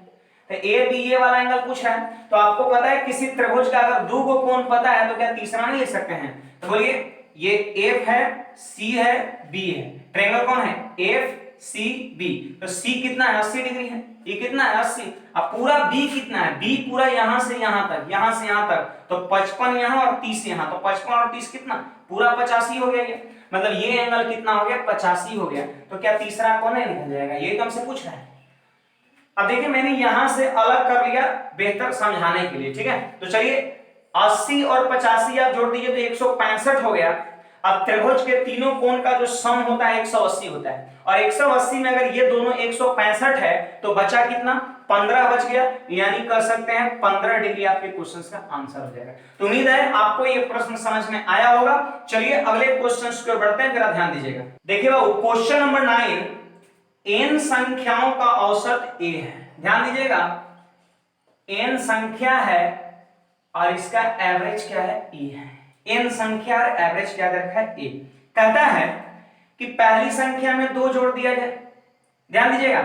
तो ए बी ये वाला एंगल पूछ रहा है। तो आपको पता है किसी त्रिभुज का अगर दो गो कोण पता है तो क्या तीसरा नहीं लिख सकते हैं, तो बोलिए ये एफ है, सी है, बी है, ट्रायंगल कौन है, एफ सी बी। तो सी कितना है, 80 डिग्री है, ये कितना है 80। अब पूरा बी कितना है, बी पूरा यहां से यहां तक, यहां से यहां तक, तो 55 यहां और 30 यहां, तो 55 और 30 कितना, पूरा 85 हो गया। ये मतलब ये एंगल कितना हो गया, 85 हो गया। तो क्या तीसरा कौन है, निकल जाएगा, ये तो हमसे पूछ रहा है। अब देखिए मैंने यहां से अलग कर लिया बेहतर समझाने के लिए, ठीक है। तो चलिए 80 और 85 आप जोड़ दीजिए तो 165 हो गया। अब त्रिभुज के तीनों कोण का जो सम होता है 180 होता है, और 180 में अगर ये दोनों 165 है तो बचा कितना, 15 बच गया, यानी कर सकते हैं 15 डिग्री आपके क्वेश्चंस का आंसर हो जाएगा। तो उम्मीद है आपको ये प्रश्न समझ में आया होगा। चलिए अगले क्वेश्चंस की ओर बढ़ते हैं, जरा ध्यान दीजिएगा। देखिए बाबू क्वेश्चन नंबर 9, n संख्याओं का औसत a है। ध्यान दीजिएगा n संख्या है और इसका एवरेज क्या है, e है। n संख्या और एवरेज क्या रखा है, a। कहता है कि पहली संख्या में 2 जोड़ दिया जाए, ध्यान दीजिएगा,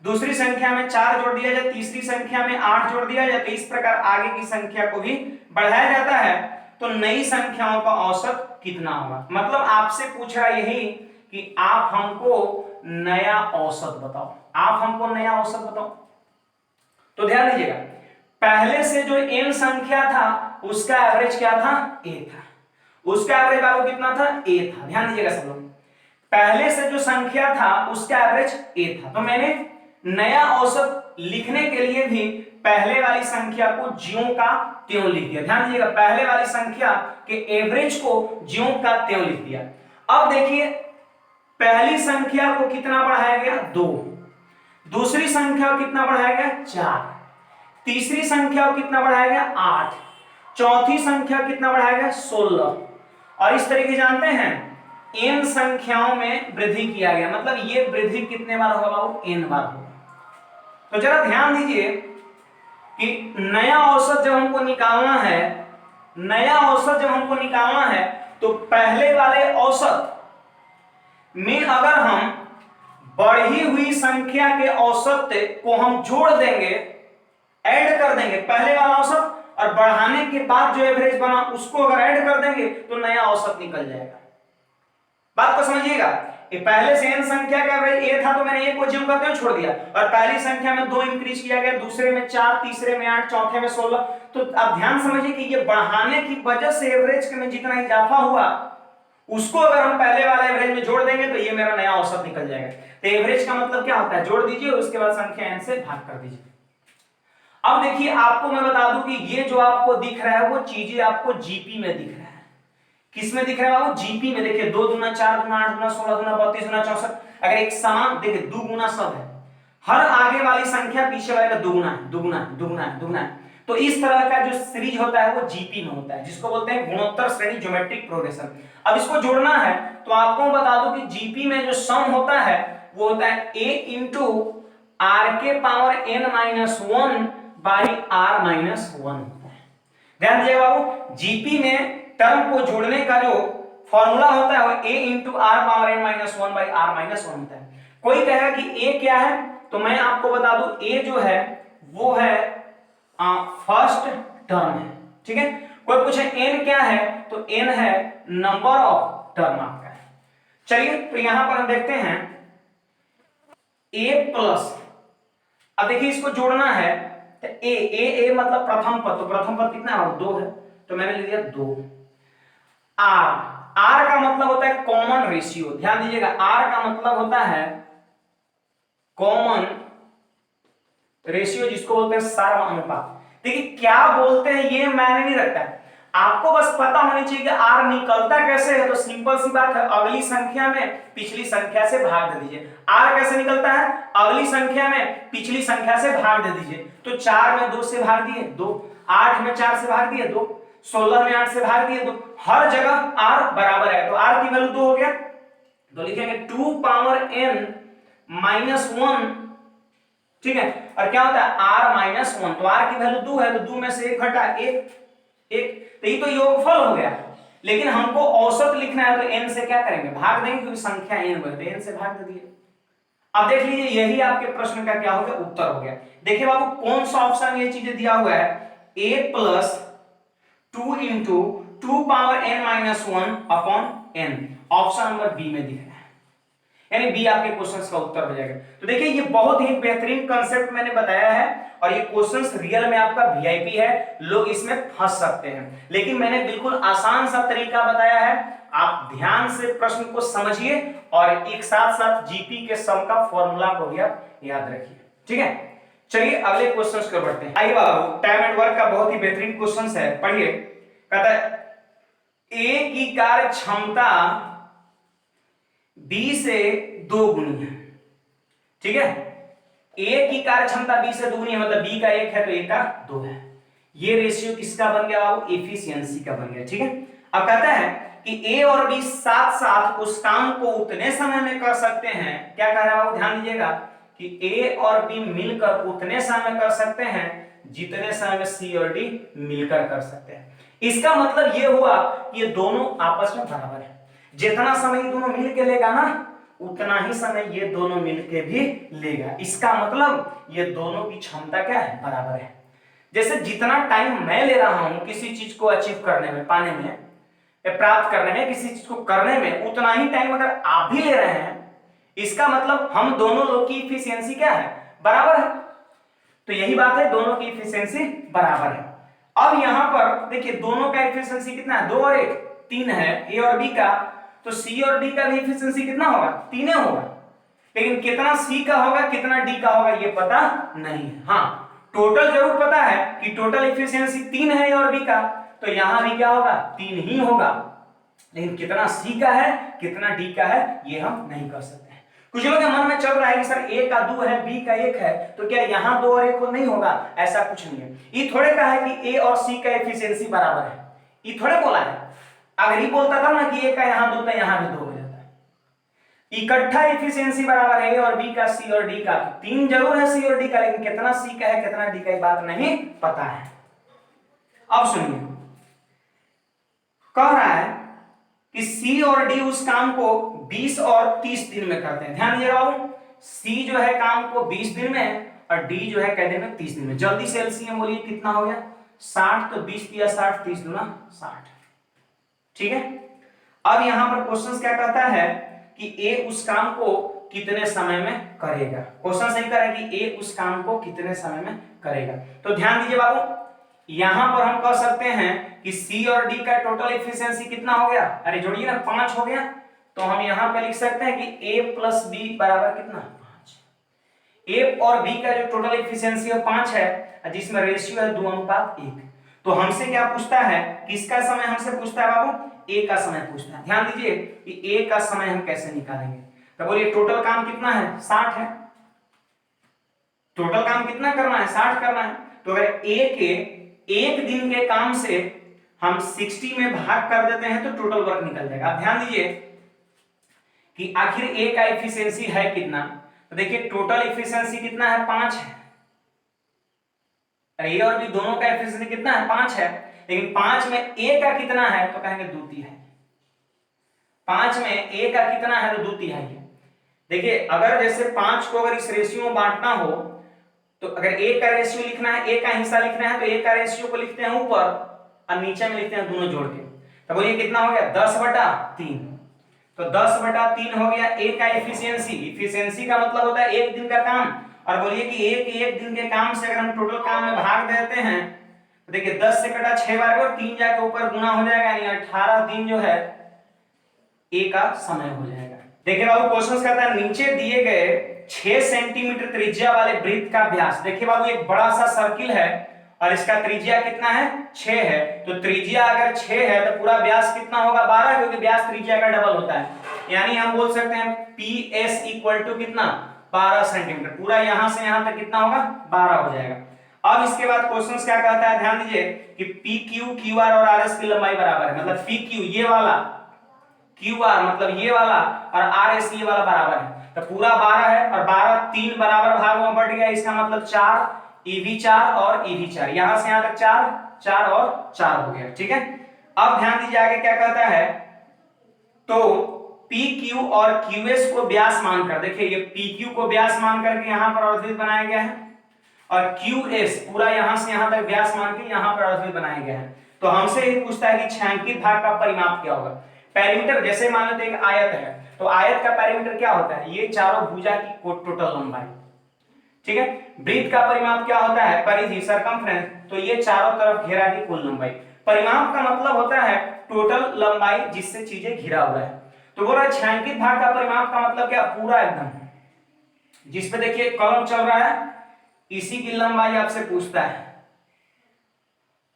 दूसरी संख्या में 4 जोड़ दिया जाए, तीसरी संख्या में 8 जोड़ दिया जाए, तो इस प्रकार आगे की संख्या को भी बढ़ाया जाता है, तो नई संख्याओं का औसत कितना होगा। मतलब आपसे पूछ रहा यही कि आप हमको नया औसत बताओ, आप हमको नया औसत बताओ। तो ध्यान दीजिएगा पहले से जो n संख्या था उसका एवरेज क्या था, a था, उसका एवरेज बाबू कितना था, a था। ध्यान दीजिएगा सब लोग, पहले से जो संख्या था उसका एवरेज a था, तो मैंने नया औसत लिखने के लिए भी पहले वाली संख्या को ज्यों का त्यों लिख दिया। ध्यान दीजिएगा पहले वाली संख्या के एवरेज को ज्यों का त्यों लिख दिया। अब देखिए पहली संख्या को कितना बढ़ाया गया, 2, दूसरी संख्या को कितना बढ़ाया गया, 4, तीसरी संख्या को कितना बढ़ाया गया, 8, चौथी संख्या कितना बढ़ाया गया, 16, और इस तरीके जानते हैं n संख्याओं में वृद्धि किया गया। मतलब ये वृद्धि कितने बार होगा बाबू, n बार होगा। तो जरा ध्यान दीजिए कि नया औसत जब हमको निकालना है, नया औसत जब हमको निकालना है तो पहले वाले औसत में अगर हम बढ़ी हुई संख्या के औसत को हम जोड़ देंगे, ऐड कर देंगे पहले वाला औसत, और बढ़ाने के बाद जो एवरेज बना उसको अगर ऐड कर देंगे तो नया औसत निकल जाएगा। बात को समझिएगा, ये पहले से n संख्या का एवरेज a था तो मैंने a को ज्यों का त्यों छोड़ दिया, और पहली संख्या में 2 इंक्रीज किया गया, दूसरे में 4, तीसरे में 8, चौथे में 16। तो आप ध्यान समझिए कि ये बढ़ाने की वजह से एवरेज में जितना इजाफा हुआ उसको अगर हम पहले वाले एवरेज में जोड़ देंगे तो ये मेरा नया औसत निकल जाएगा। तो एवरेज का मतलब क्या होता है, जोड़ दीजिए उसके बाद संख्या n से भाग कर दीजिए। अब देखिए आपको मैं बता दूं कि ये जो आपको दिख रहा है वो चीजें आपको जीपी में दिख रहा है। किस में दिख रहा है बाबू? जीपी में। देखिए 2 दूना 4 दूना 8 दूना 16 दूना 32 दूना 64। अगर एक समान देखिए 2 गुना सब है, हर आगे वाली संख्या पीछे वाले का दुगुना है, दुगुना है, दुगुना है, दुगुना है। तो इस तरह का जो सीरीज होता है वो जीपी में होता है, जिसको बोलते हैं गुणोत्तर श्रेणी ज्योमेट्रिक प्रोग्रेशन। अब इसको जोड़ना है तो आपको बता दूं कि जीपी में जो सम होता है वो होता है a इंटू आर के power n minus 1 by r minus 1। ध्यान दीजिएगा बाबू, जीपी में टर्म को जोड़ने का जो फॉर्मूला होता है वो a into r power n minus 1 by r minus 1 होता है। कोई कहेगा कि a क्या है, तो मैं आपको बता दूं a जो है वो है फर्स्ट टर्म है, ठीक है। कोई पूछे n क्या है, तो n है नंबर ऑफ टर्म आपका है। चलिए तो यहां पर हम देखते हैं a प्लस, अब देखिए इसको जोड़ना है तो a मतलब प्रथम पद, तो प्रथम पद कितना है? 2 है, तो मैंने लिख दिया 2। r का मतलब होता है कॉमन रेशियो। ध्यान दीजिएगा r का मतलब होता है कॉमन रेशियो, जिसको बोलते हैं सार्व अनुपात। देखिए क्या बोलते हैं ये मायने नहीं रखता है, आपको बस पता होनी चाहिए कि r निकलता कैसे है। तो सिंपल सी बात है, अगली संख्या में पिछली संख्या से भाग दे दीजिए। r कैसे निकलता है? अगली संख्या में पिछली संख्या से भाग दे दीजिए। तो 4 में 2 से भाग दिए 2, 8 में 4 से भाग दिए 2, 16 में 8 से भाग दिए 2, हर जगह r बराबर है, तो r की वैल्यू 2 हो गया। तो लिखेंगे 2 पावर n माइनस 1, ठीक है। और क्या होता है? r माइनस 1, तो r की वैल्यू 2 है, तो 2 में से 1 घटा 1, तो ये तो योगफल हो गया। लेकिन हमको औसत लिखना है, तो n से क्या करेंगे? भाग देंगे, क्योंकि संख्या n है, तो n से भाग दे दिए। अब देख लीजिए यही आपके प्रश्न का क्या हो गया? उत्तर हो गया। देखिए बाबू कौन सा ऑप्शन में ये चीजें दिया हुआ है? a plus 2 into 2 power n minus 1 upon n, option number B में दिख रहा है, यानी बी आपके क्वेश्चंस का उत्तर हो जाएगा। तो देखिए ये बहुत ही बेहतरीन कांसेप्ट मैंने बताया है, और ये क्वेश्चंस रियल में आपका वीआईपी है, लोग इसमें फंस सकते हैं, लेकिन मैंने बिल्कुल आसान सा तरीका बताया है। आप ध्यान से प्रश्न को समझिए और एक साथ साथ जीपी के सम का फॉर्मूला को भी आप याद रखिए, ठीक है। चलिए अगले क्वेश्चंस को बढ़ते हैं। आइए बाबू, टाइम एंड वर्क का बहुत ही बेहतरीन क्वेश्चंस है, पढ़िए। कहता है ए की कार्य क्षमता b से 2 गुनी है, ठीक है। a की कार्य क्षमता b से 2 गुनी है, मतलब b का 1 है तो a का 2 है। ये रेशियो किसका बन गया बाबू? एफिशिएंसी का बन गया, ठीक है। अब कहता है कि a और b साथ साथ उस काम को उतने समय में कर सकते हैं। क्या कह रहा है बाबू? ध्यान दीजिएगा कि a और b मिलकर उतने समय में कर सकते हैं जितने समय में c और d मिलकर कर सकते हैं। इसका मतलब ये हुआ कि ये दोनों आपस में बराबर है। जितना समय ये दोनों मिलके लेगा ना, उतना ही समय ये दोनों मिलके भी लेगा। इसका मतलब ये दोनों की क्षमता क्या है? बराबर है। जैसे जितना टाइम मैं ले रहा हूं किसी चीज को अचीव करने में, पाने में, प्राप्त करने में, किसी चीज को करने में, उतना ही टाइम अगर आप भी ले रहे हैं, इसका मतलब हम दोनों लोग की इफिशियंसी क्या है? बराबर है। तो यही बात है, दोनों की इफिशियंसी बराबर है। अब यहां पर देखिए दोनों का इफिशियंसी कितना है? 2 और 1 3 है, ए और बी का, तो सी और डी का भी इफिशियंसी कितना होगा? 3 होगा। लेकिन कितना सी का होगा कितना डी का होगा ये पता नहीं है। हाँ टोटल जरूर पता है कि टोटल इफिशियंसी 3 है ए और बी का, तो यहां भी क्या होगा? 3 ही होगा। लेकिन कितना सी का है कितना डी का है ये हम नहीं कर सकते। कुछ लोगों के मन में चल रहा है कि सर ए का 2 है बी का 1 है, तो क्या यहां 2 और 1 नहीं होगा? ऐसा कुछ नहीं है। ये थोड़े कहा है कि ए और सी का एफिशिएंसी बराबर है, ये थोड़े बोला है। अगर ये बोलता था ना कि ए का यहां 2 तो यहां भी 2 हो जाता है। इकट्ठा एफिशिएंसी बराबर है ए और बी का, सी और डी का। 3 जरूर है सी और डी का, लेकिन कितना सी का है कितना डी का ये बात नहीं पता है। अब सुनिए, कह रहा है कि सी और डी उस काम को 20 और 30 दिन में करते हैं। ध्यान दीजिएगा बाबू, सी जो है काम को 20 दिन में और डी जो है कहते हैं 30 दिन में। जल्दी से एलसीएम बोलिए कितना हो गया? 60, तो 20 दिया 60, 30 दूना 60, ठीक है। अब यहां पर क्वेश्चन क्या कहता है कि ए उस काम को कितने समय में करेगा। क्वेश्चन सही कर रहा है कि ए उस काम को कितने समय में करेगा। तो ध्यान दीजिए बाबू, यहां पर हम कह सकते हैं कि सी और डी का टोटल एफिशिएंसी कितना हो गया? अरे जोड़िए ना, 5 हो गया। तो हम यहां पे लिख सकते हैं कि a प्लस बी बराबर कितना? 5। ए और बी का जो टोटल एफिशिएंसी है 5 है, जिसमें रेशियो है 2:1। तो हमसे क्या पूछता है, किसका समय हमसे पूछता है बाबू, ए का समय पूछता है। ध्यान दीजिए कि ए का समय हम कैसे निकालेंगे। तो बोलिए टोटल काम कितना है, 60 है। टोटल काम कितना करना है, 60 करना है। तो अगर ए के एक दिन के काम से हम 60 में भाग कर देते हैं तो टोटल वर्क निकल जाएगा। अब ध्यान दीजिए कि आखिर ए का एफिशिएंसी है कितना। तो देखिए टोटल एफिशिएंसी कितना है, 5 है। ए और बी दोनों का एफिशिएंसी कितना है, 5 है। लेकिन 5 में ए का कितना है, तो कहेंगे 2/3। 5 में ए का कितना है, तो 2/3 है। देखिए अगर जैसे 5 को अगर इस रेशियो में बांटना हो, तो अगर ए का रेशियो लिखना है, ए का हिस्सा लिखना है, तो ए का रेशियो को लिखते हैं ऊपर और नीचे में लिखते हैं दोनों जोड़ के। तो बोलिए कितना हो गया, 10/3। तो 10/3 हो गया ए का एफिशिएंसी। एफिशिएंसी का मतलब होता है एक दिन का काम। और बोलिए कि एक दिन के काम से अगर हम टोटल काम में भाग देते हैं, तो देखिए 10 से कटा 6 बार और 3 जाके ऊपर गुना हो जाएगा, यानी 18 दिन जो है ए का समय हो जाएगा। देखिए बाबू क्वेश्चन कहता है नीचे दिए गए 6 सेंटीमीटर त्रिज्या वाले वृत्त का व्यास। देखिए बाबू एक बड़ा सा सर्किल है और इसका त्रिज्या कितना है, 6 है। तो त्रिज्या अगर 6 है तो पूरा व्यास कितना होगा, 12, क्योंकि व्यास त्रिज्या का डबल होता है। यानी हम बोल सकते हैं PS इक्वल टू कितना, 12 सेंटीमीटर। पूरा यहां से यहां तक कितना होगा, 12 हो जाएगा। अब इसके बाद क्वेश्चन क्या कहता है, ध्यान दीजिए कि PQ, QR और RS की लंबाई बराबर है। मतलब PQ ये वाला, QR मतलब ये वाला और RS ये वाला बराबर है। तो पूरा 12 है और 12 3 बराबर भागों में बट गया। इसका मतलब 4 EV4 और EV4, यहां से यहां तक 4 4 और 4 हो गया। ठीक है, अब ध्यान दीजिए आगे क्या कहता है। तो PQ और QS को व्यास मानकर, देखिए ये PQ को व्यास मान करके यहां पर अर्धवृत्त बनाया गया है और QS पूरा यहां से यहां तक व्यास मान के यहां पर अर्धवृत्त बनाया गया है। तो हमसे ये पूछता है कि छायांकित भाग का परिमाप क्या होगा। पेरीमीटर जैसे मान लेते हैं एक आयत है, तो आयत का पेरीमीटर क्या होता है, ये चारों भुजा की टोटल लंबाई। ठीक है, वृत्त का परिमाप क्या होता है, परिधि सरकमफ्रेंस, तो ये चारों तरफ घेरा की कुल लंबाई। परिमाप का मतलब होता है टोटल लंबाई जिससे चीजें घिरा हुआ है। तो बोल रहा छायांकित भाग का परिमाप का मतलब क्या, पूरा एकदम जिस पे देखिए कलम चल रहा है, इसी की लंबाई आपसे पूछता है,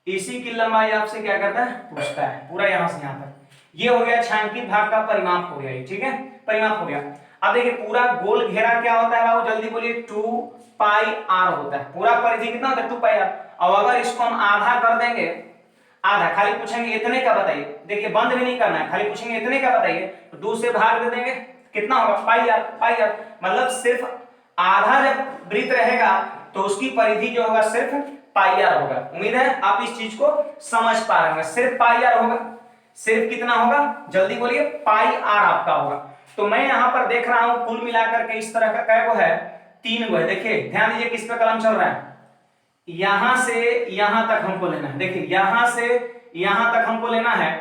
इसी की लंबाई आपसे क्या करता है, पूछता है, पूरा यहां से यहां तक। ये हो गया छायांकित भाग का परिमाप हो गया। ठीक है, परिमाप हो गया। अब देखिए पूरा गोल घेरा क्या होता है बाबू, जल्दी बोलिए, 2πr होता है। पूरा परिधि कितना होता है, 2πr। अब अगर इसको हम आधा कर देंगे, आधा खाली पूछेंगे इतने का बताइए, देखिए बंद भी नहीं करना है, खाली पूछेंगे इतने का बताइए, तो 2 से भाग दे देंगे, कितना होगा, πr। मतलब सिर्फ आधा जब वृत्त रहेगा तो उसकी परिधि जो होगा सिर्फ πr होगा। उम्मीद है आप इस चीज को समझ पा रहे हैं। सिर्फ πr होगा, सिर्फ कितना होगा, जल्दी बोलिए, πr आपका होगा। तो मैं यहां पर देख रहा हूं कुल मिलाकर के इस तरह का कै गो है, 3 गो है। देखिए ध्यान दीजिए किस पे कलम चल रहा है, यहां से यहां तक हमको लेना है। देखिए यहां से यहां तक हमको लेना है।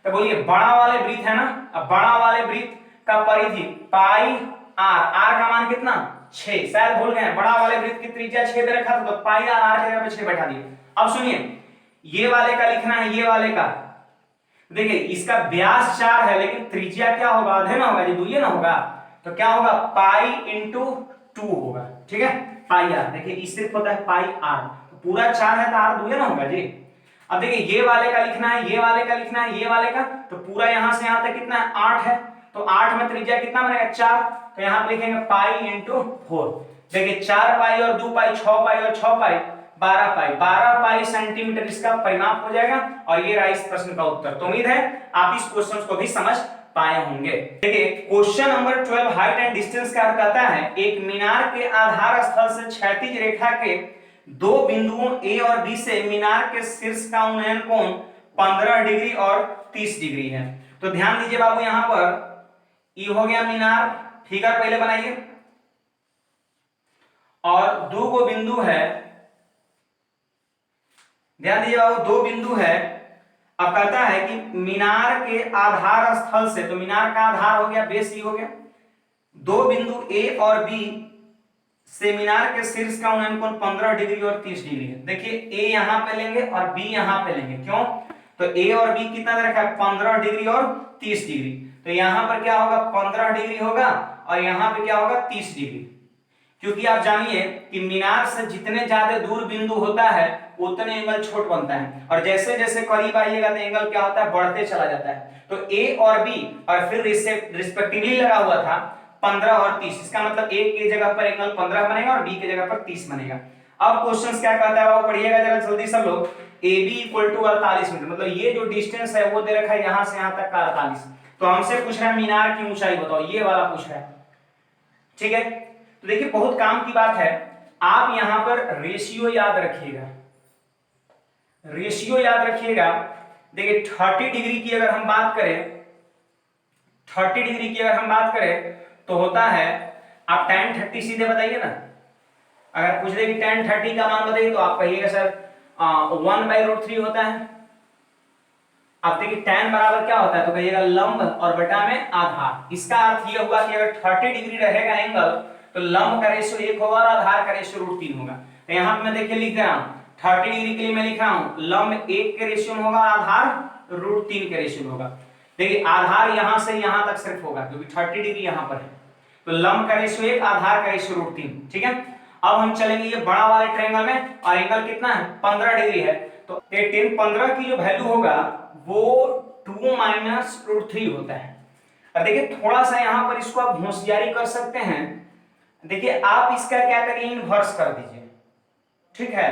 तो बोलिए बड़ा वाले वृत्त है ना, अब बड़ा वाले वृत्त का परिधि πr, r का मान कितना, 6, शायद भूल गए, बड़ा वाले वृत्त की त्रिज्या 6 दे रखा था, तो πr r के जगह पे 6 बैठा दिए। अब सुनिए ये वाले का लिखना है, ये वाले का, देखिए इसका व्यास 4 है लेकिन त्रिज्या क्या होगा, आधे ना होगा, ये 2 ना होगा, तो क्या होगा, π/2 होगा। ठीक है, πr, देखिए इस सिर्फ होता है πr, तो पूरा 4 है तो r 2 ना होगा जी। अब देखिए ये वाले का लिखना है, ये वाले का लिखना है, ये वाले का, तो पूरा यहां से यहां तक कितना है, 8 है, तो 8 में त्रिज्या कितना बनेगा, 4, तो यहां पे लिखेंगे π/4। देखिए 4π और 2π, 6π और 6π, 12π सेंटीमीटर इसका परिमाप हो जाएगा। और ये रहा इस प्रश्न का उत्तर। तो उम्मीद है आप इस क्वेश्चन को भी समझ पाए होंगे। देखिए question number 12 height and distance का कहता है एक मीनार के आधार स्थल से क्षैतिज रेखा के 2 बिंदुओं A और B से मीनार के शीर्ष का उन्नयन कोण 15 डिग्री और 30 डिग्री है। तो ध्यान दीजिए बाबू, यहां पर ये हो गया मीनार, फिगर पहले बनाइए, और 2 गो बिंदु है, ध्यान दीजिए बाबू, 2 बिंदु है। अब कहता है कि मीनार के आधार स्थल से, तो मीनार का आधार हो गया, बेस हो गया, 2 बिंदु A और B से मीनार के शीर्ष का उन्नयन कोण 15 डिग्री और 30 डिग्री है। देखिए A यहां पे लेंगे और B यहां पे लेंगे, क्यों, तो A और B कितना दे रखा है, 15 डिग्री और 30 डिग्री। तो यहां पर क्या होगा, 15 डिग्री होगा और यहां पे क्या होगा, 30 डिग्री, क्योंकि आप जानिए कि मीनार से जितने ज्यादा दूर बिंदु होता है उतने एंगल छोट बनता है, और जैसे जैसे करीब आइएगा तो एंगल क्या होता है, बढ़ते चला जाता है। तो ए और बी और फिर रिस्पेक्टिवली लगा हुआ था 15 और 30, इसका मतलब ए की जगह पर एंगल 15 बनेगा और बी की जगह पर 30 बनेगा। अब क्वेश्चन क्या कहता है वो पढ़िएगा जरा जल्दी सब लोग। A B equal to 48 metre, मतलब ये जो डिस्टेंस है वो दे रखा है यहां से यहां तक का 48। तो हमसे पूछ रहा है मीनार की ऊंचाई बताओ, ये वाला पूछ रहा है, ठीक है। तो देखिए बहुत काम की बात है, आप यहां पर रेशियो याद रखिएगा, रेशियो याद रखिएगा। देखिए 30 डिग्री की अगर हम बात करें, 30 डिग्री की अगर हम बात करें तो होता है, आप tan 30 सीधे बताइए ना, अगर पूछ दे कि tan 30 का मान बताइए तो आप कहिएगा सर 1/√3 होता है। अब देखिए tan बराबर क्या होता है, तो कहिएगा लंब और बटा में आधार। इसका अर्थ ये हुआ कि अगर 30 डिग्री रहेगा एंगल तो लंब का रेशियो 1 होगा और आधार का रेशियो √3 होगा। तो यहां पे मैं देखिए लिख दे रहा हूं 30 डिग्री के लिए मैं लिख रहा हूं लंब 1 के रेशियो में होगा, आधार √3 के रेशियो में होगा। देखिए आधार यहां से यहां तक सिर्फ होगा क्योंकि 30 डिग्री यहां पर है, तो लंब का रेशियो 1, आधार का रेशियो √3, ठीक है। अब हम चलेंगे ये बड़ा वाले ट्रायंगल में, और एंगल कितना है 15 डिग्री है, तो tan 15 की जो वैल्यू होगा वो 2 - √3 होता है। अब देखिए थोड़ा सा यहां पर इसको आप होशियारी कर सकते हैं। देखिए आप इसका क्या करिए, इन्वर्स कर दीजिए, ठीक है।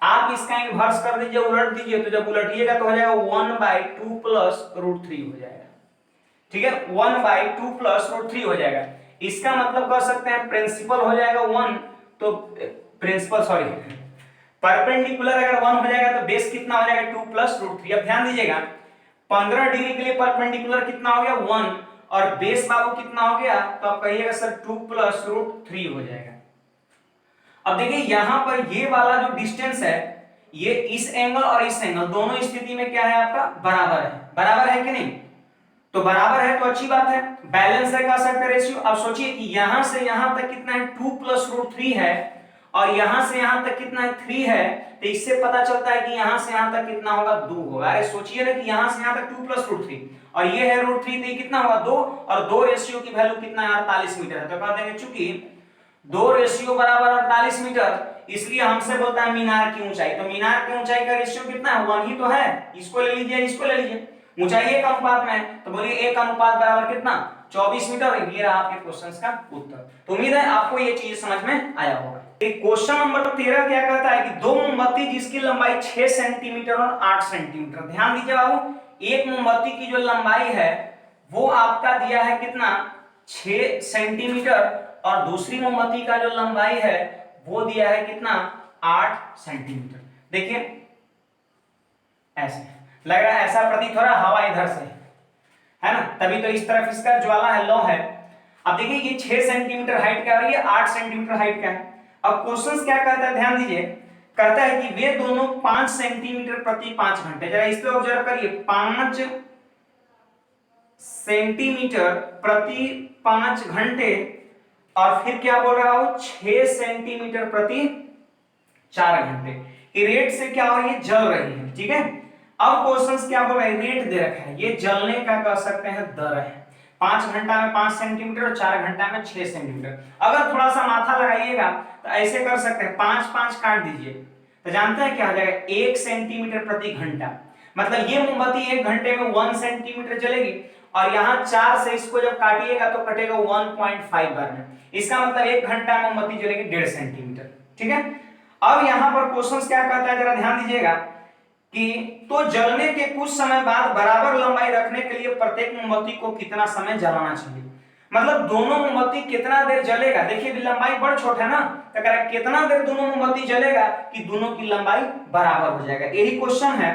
आप इसका इन्वर्स कर दीजिए, उलट दीजिए, तो जब उलटिएगा तो हो जाएगा 1/2 + √3 हो जाएगा, ठीक है। 1/2 + √3 हो जाएगा। इसका मतलब कर सकते हैं प्रिंसिपल हो जाएगा 1, तो प्रिंसिपल सॉरी परपेंडिकुलर अगर 1 हो जाएगा तो बेस कितना हो जाएगा 2 + √3। अब ध्यान दीजिएगा 15 डिग्री के लिए परपेंडिकुलर कितना हो गया 1, और बेस बाबू कितना हो गया, तो आप कहिएगा सर 2 + √3 हो जाएगा। अब देखिए यहां पर ये वाला जो डिस्टेंस है, ये इस एंगल और इस एंगल दोनों स्थिति में क्या है आपका बराबर है, बराबर है कि नहीं, तो बराबर है तो अच्छी बात है, बैलेंस है कह सकते हैं रेशियो। अब सोचिए कि यहां से यहां तक कितना है 2 + √3 है, और यहां से यहां तक कितना है 3 है, तो इससे पता चलता है कि यहां से यहां तक कितना होगा 2 होगा। अरे सोचिए ना कि यहां से यहां तक 2 + √3 और ये है √3, तो ये कितना होगा 2, और 2 रेशियो की वैल्यू कितना है 48 मीटर है। तो कह देंगे चूंकि 2 रेशियो बराबर 48 मीटर, इसलिए हमसे बोलता है मीनार की ऊंचाई। तो मीनार की ऊंचाई का रेशियो कितना है 1 ही तो है, इसको ले लीजिए, इसको ले लीजिए, ऊंचाई एक अनुपात में है, तो बोलिए एक अनुपात बराबर कितना 24 मीटर। ये रहा आपके क्वेश्चंस का उत्तर। तो उम्मीद है आपको ये चीज समझ में आया होगा। क्वेश्चन नंबर 13 क्या कहता है कि दो मोमबत्ती जिसकी लंबाई 6 सेंटीमीटर और 8 सेंटीमीटर, ध्यान दीजिए बाबू, एक मोमबत्ती की जो लंबाई है वो आपका दिया है कितना 6 सेंटीमीटर, और दूसरी मोमबत्ती का जो लंबाई है वो दिया है कितना 8 सेंटीमीटर। देखिए ऐसे लग रहा है, ऐसा प्रतीत हो रहा है हवा इधर से है ना, तभी तो इस तरफ इसका ज्वाला है, लो है। अब देखिए ये 6 सेंटीमीटर हाइट का और ये 8 सेंटीमीटर हाइट का है। अब क्वेश्चन क्या कहता है ध्यान दीजिए, कहता है कि वे दोनों 5 सेंटीमीटर प्रति 5 घंटे, जरा इस पे ऑब्जर्व करिए, 5 सेंटीमीटर प्रति 5 घंटे, और फिर क्या बोल रहा हूं 6 सेंटीमीटर प्रति 4 घंटे की रेट से क्या हो रही है, जल रही है, ठीक है। अब क्वेश्चंस क्या बोल रहा है, रेट दे रखा है, ये जलने का कह सकते हैं दर है, 5 घंटा में 5 सेंटीमीटर और 4 घंटा में 6 सेंटीमीटर। अगर थोड़ा सा माथा लगाइएगा तो ऐसे कर सकते हैं, 5 काट दीजिए तो जानते हैं क्या हो जाएगा 1 सेंटीमीटर प्रति घंटा, मतलब ये मोमबत्ती 1 घंटे में 1 सेंटीमीटर जलेगी, और यहाँ 4 से इसको जब काटिएगा तो कटेगा 1.5 बार में, इसका मतलब 1 घंटा में मोमबत्ती जलेगी 1.5 सेंटीमीटर, ठीक है। अब यहाँ पर क्वेश्चन क्या कहता है जरा ध्यान दीजिएगा कि तो जलने के कुछ समय बाद बराबर लंबाई रखने के लिए प्रत्येक मोमबत्ती को कितना समय जलाना चाहिए, मतलब दोनों मोमबत्ती कितना देर जलेगा। देखिए लंबाई बड़ छोट है ना, तो कह रहा है कितना देर दोनों मोमबत्ती जलेगा कि दोनों की लंबाई बराबर हो जाएगा, यही क्वेश्चन है।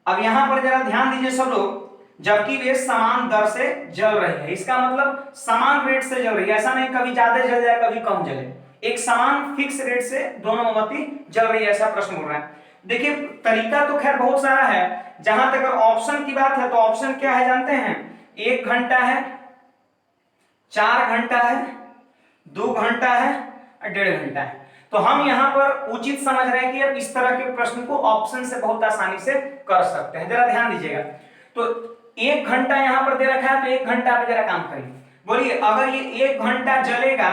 अब यहां पर जरा ध्यान दीजिए सब लोग, जबकि वे समान दर से जल रही है, इसका मतलब समान रेट से जल रही है, ऐसा नहीं कभी ज्यादा जल जाए कभी कम जले, एक समान फिक्स रेट से दोनों मोमबत्ती जल रही है, ऐसा प्रश्न बोल रहा है। देखिए तरीका तो खैर बहुत सारा है, जहां तक ऑप्शन की बात है तो ऑप्शन क्या है जानते हैं, 1 घंटा है, 4 घंटा है, 2 घंटा है और 1.5 घंटा है। तो हम यहाँ पर उचित समझ रहे हैं कि अब इस तरह के प्रश्न को ऑप्शन से बहुत आसानी से कर सकते हैं। जरा ध्यान दीजिएगा, तो 1 घंटा यहाँ पर दे रखा है, तो 1 घंटा पे जरा काम करिए, बोलिए अगर ये 1 घंटा जलेगा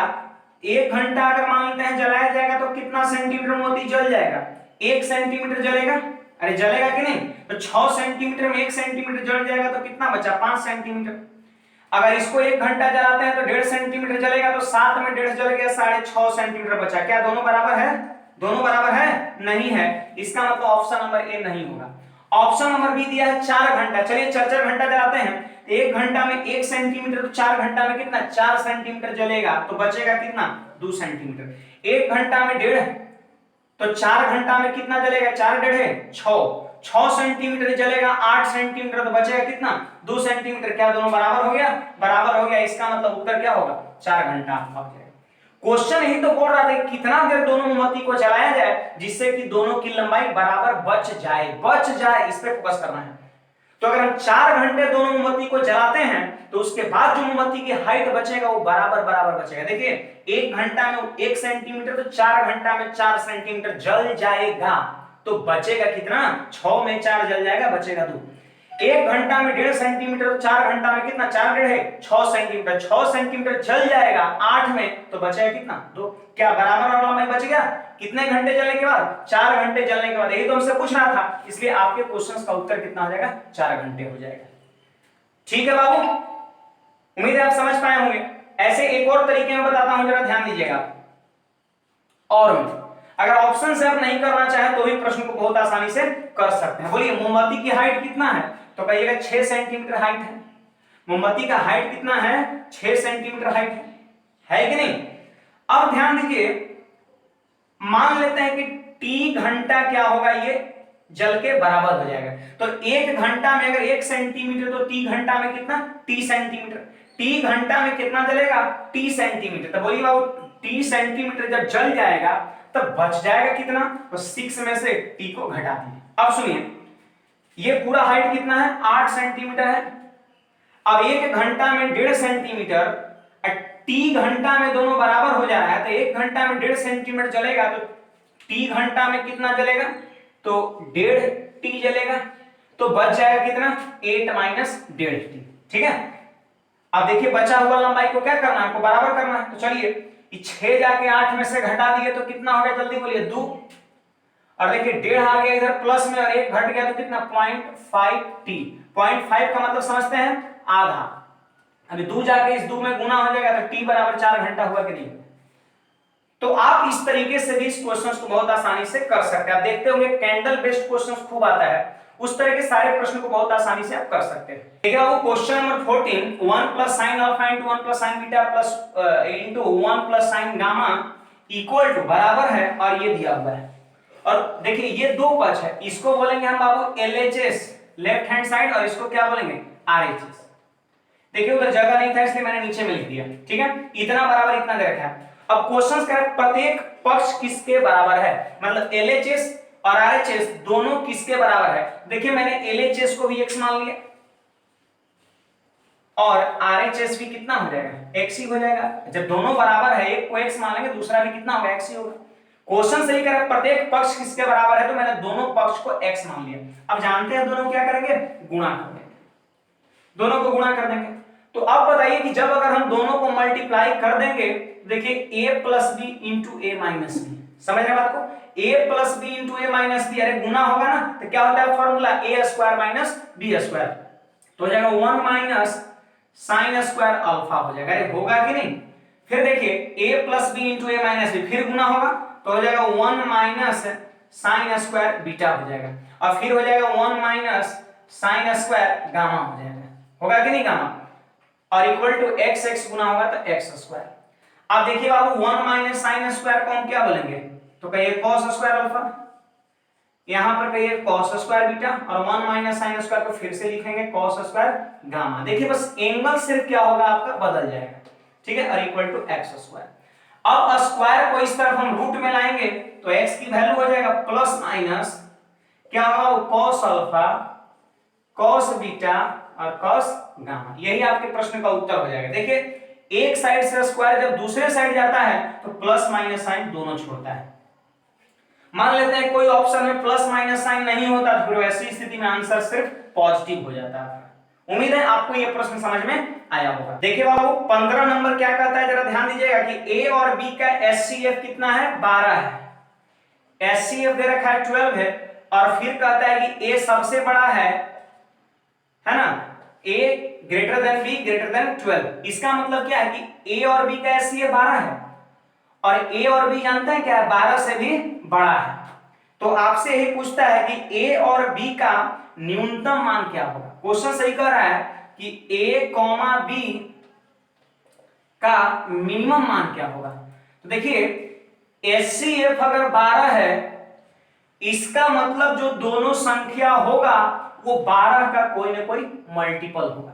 1 घंटा अगर मान लेते हैं जलाया जाएगा तो कितना सेंटीमीटर मोती जल जाएगा? 1 सेंटीमीटर जलेगा। अरे जलेगा कि नहीं? तो 6 सेंटीमीटर में 1 सेंटीमीटर जल जाएगा तो कितना बचा? 5 सेंटीमीटर। अगर इसको 1 घंटा जलाते हैं तो 1.5 सेंटीमीटर जलेगा, तो 7 में 1.5 जल गया, 6.5 सेंटीमीटर बचा। क्या दोनों बराबर है? दोनों बराबर है? नहीं है। इसका मतलब ऑप्शन नंबर ए नहीं होगा। ऑप्शन नंबर बी दिया है 4 घंटा। चलिए 4 घंटा जलाते हैं तो 1 घंटा में 1 सेंटीमीटर, तो 4 घंटा में कितना? 4 सेंटीमीटर जलेगा, तो बचेगा कितना? 2 सेंटीमीटर। 1 घंटा में 1.5, तो 4 घंटा में कितना जलेगा? 4 1.5 6 सेंटीमीटर जलेगा, 8 सेंटीमीटर, तो बचेगा कितना? 2 सेंटीमीटर। क्या दोनों बराबर हो गया? बराबर हो गया। इसका मतलब उत्तर क्या होगा? 4 घंटा आपका हो जाएगा। क्वेश्चन ही तो बोल रहा था कितना देर दोनों मोमबत्ती को जलाया जाए जिससे कि दोनों की लंबाई बराबर बच जाए, इस पे फोकस करना है। तो अगर हम 4 घंटे दोनों मोमबत्ती को जलाते हैं तो उसके बाद जो मोमबत्ती की हाइट बचेगा वो बराबर बचेगा। देखिए 1 घंटा में 1 सेंटीमीटर, तो 4 घंटा में 4 सेंटीमीटर जल जाएगा, तो बचेगा कितना? 6 में 4 जल जाएगा, बचेगा 2। 1 घंटा में 1.5 सेंटीमीटर, तो 4 घंटा में कितना? 4 1.5 6 सेंटीमीटर, 6 सेंटीमीटर जल जाएगा 8 में, तो बचेगा कितना? 2। क्या बराबर और लंबाई बच गया? कितने घंटे जलने के बाद? 4 घंटे जलने के बाद। यही तो हमसे पूछ रहा था, इसलिए आपके क्वेश्चंस का उत्तर कितना हो जाएगा? 4 घंटे हो जाएगा। ठीक है बाबू, उम्मीद है आप समझ पाए होंगे। ऐसे एक और तरीके में बताता हूं, जरा ध्यान दीजिएगा। और अगर ऑप्शन से आप नहीं करना चाहे तो भी प्रश्न को बहुत आसानी से कर सकते हैं। बोलिए मोमबत्ती की हाइट कितना है? तो कहिएगा 6 सेंटीमीटर हाइट है। मोमबत्ती का हाइट कितना है? 6 सेंटीमीटर हाइट है कि नहीं? अब ध्यान दीजिए, मान लेते हैं कि टी घंटा क्या होगा, ये जल के बराबर हो जाएगा। तो 1 घंटा में अगर 1 सेंटीमीटर, तो टी घंटा में कितना? T centimetre. टी घंटा में कितना जलेगा? T centimetre. तो बोलिए बाबू टी सेंटीमीटर जब जल जाएगा तब बच जाएगा कितना? तो 6 में से टी को घटा दीजिए। अब सुनिए, ये पूरा हाइट कितना है? 8 सेंटीमीटर है। अब 1 घंटा में 1.5 सेंटीमीटर, टी घंटा में दोनों बराबर हो जा रहा है, तो 1 घंटा में 1.5 सेंटीमीटर जलेगा, तो टी घंटा में कितना जलेगा? तो 1.5 टी जलेगा, तो बच जाएगा कितना? 8 माइनस 1.5 टी। ठीक है, अब देखिए बचा हुआ लंबाई को क्या करना है? आपको बराबर करना है। तो चलिए 6 जाके 8 में से घटा दिए तो कितना हो गया? जल्दी बोलिए। 2। और देखिए 1.5 आ गया इधर प्लस में, और 1 घट गया तो कितना? 0.5 टी। 0.5 का मतलब समझते हैं? आधा। अभी 2 जाके इस 2 में गुना हो जाएगा तो टी बराबर 4 घंटा हुआ कि नहीं? तो आप इस तरीके से भी इस क्वेश्चंस को बहुत आसानी से कर सकते हैं। आप देखते होंगे कैंडल बेस्ड क्वेश्चंस खूब आता है, उस तरह के सारे प्रश्न को बहुत आसानी से आप कर सकते हैं। ठीक है, वो question number 14, 1 plus sine alpha into 1 plus sine beta plus into 1 plus sine gamma equal to बराबर है, और ये दिया हुआ है। और देखिए ये दो पक्ष है, इसको बोलेंगे हम बाबू LHS लेफ्ट हैंड साइड, और इसको क्या बोलेंगे? RHS। देखिए उधर जगह नहीं था इसलिए मैंने नीचे में लिख दिया। ठीक है, इतना बराबर इतना दे रखा है। अब क्वेश्चन कह रहा है प्रत्येक पक्ष किसके बराबर है, मतलब LHS और RHS दोनों किसके बराबर है। देखिए मैंने LHS को भी x मान लिया और RHS भी कितना हो जाएगा? x ही हो जाएगा। जब दोनों बराबर है, एक को x मान लेंगे, दूसरा भी कितना होगा? x ही होगा। क्वेश्चन सही कह रहा है प्रत्येक पक्ष किसके बराबर है, तो मैंने दोनों पक्ष को x मान लिया। अब जानते हैं दोनों क्या करेंगे? गुणा कर देंगे, दोनों को गुणा कर देंगे। तो अब बताइए कि जब अगर हम दोनों को मल्टीप्लाई कर देंगे, देखिए a plus b into a minus b, समझ रहे बात को? a plus b into a minus b, अरे गुना होगा ना, तो क्या होता है formula? a square minus b square, तो हो जाएगा 1 माइनस साइन स्क्वायर अल्फा हो जाएगा। अरे होगा कि नहीं? फिर देखिए a plus b into a minus b, फिर गुना होगा तो हो जाएगा 1 माइनस साइन स्क्वायर बीटा हो जाएगा, और फिर हो जाएगा 1 माइनस साइन स्क्वायर गामा हो जाएगा। होगा कि नहीं गामा? और इक्वल टू x x गुना होगा तो x स्क्वायर। अब देखिए बाबू 1 माइनस साइन स्क्वायर को हम क्या बोलेंगे? तो कहिए cos स्क्वायर अल्फा, यहां पर कहिए cos स्क्वायर बीटा, और 1 माइनस साइन स्क्वायर को फिर से लिखेंगे cos स्क्वायर गामा। देखिए बस एंगल सिर्फ क्या होगा आपका? बदल जाएगा। ठीक है, और इक्वल टू x स्क्वायर। अब स्क्वायर को इस तरफ हम रूट में लाएंगे तो x की वैल्यू हो जाएगा प्लस माइनस क्या होगा? cos अल्फा, cos बीटा और cos गामा। यही आपके प्रश्न का उत्तर हो जाएगा। देखिए एक साइड से स्क्वायर जब दूसरे साइड जाता है तो प्लस माइनस साइन दोनों छोड़ता है। मान लेते हैं कोई ऑप्शन में प्लस माइनस साइन नहीं होता, तो फिर ऐसी स्थिति में आंसर सिर्फ पॉजिटिव हो जाता है। उम्मीद है आपको ये प्रश्न समझ में आया होगा। देखिए बाबू 15 नंबर क्या कहता है, जरा ध्यान दीजिएगा कि ए और बी का एचसीएफ कितना है, 12 है। एचसीएफ दे रखा है 12 है, और फिर कहता है कि ए सबसे बड़ा है ना, A greater than B greater than 12। इसका मतलब क्या है कि ए और बी का एचसीएफ 12 है, और ए और बी जानते हैं क्या है, 12 से भी बड़ा है। तो आपसे यही पूछता है कि ए और बी का न्यूनतम मान क्या होगा। क्वेश्चन सही कह रहा है कि ए कॉमा बी का मिनिमम मान क्या होगा। तो देखिए एचसीएफ अगर 12 है, इसका मतलब जो दोनों संख्या होगा वो 12 का कोई ना कोई मल्टीपल होगा,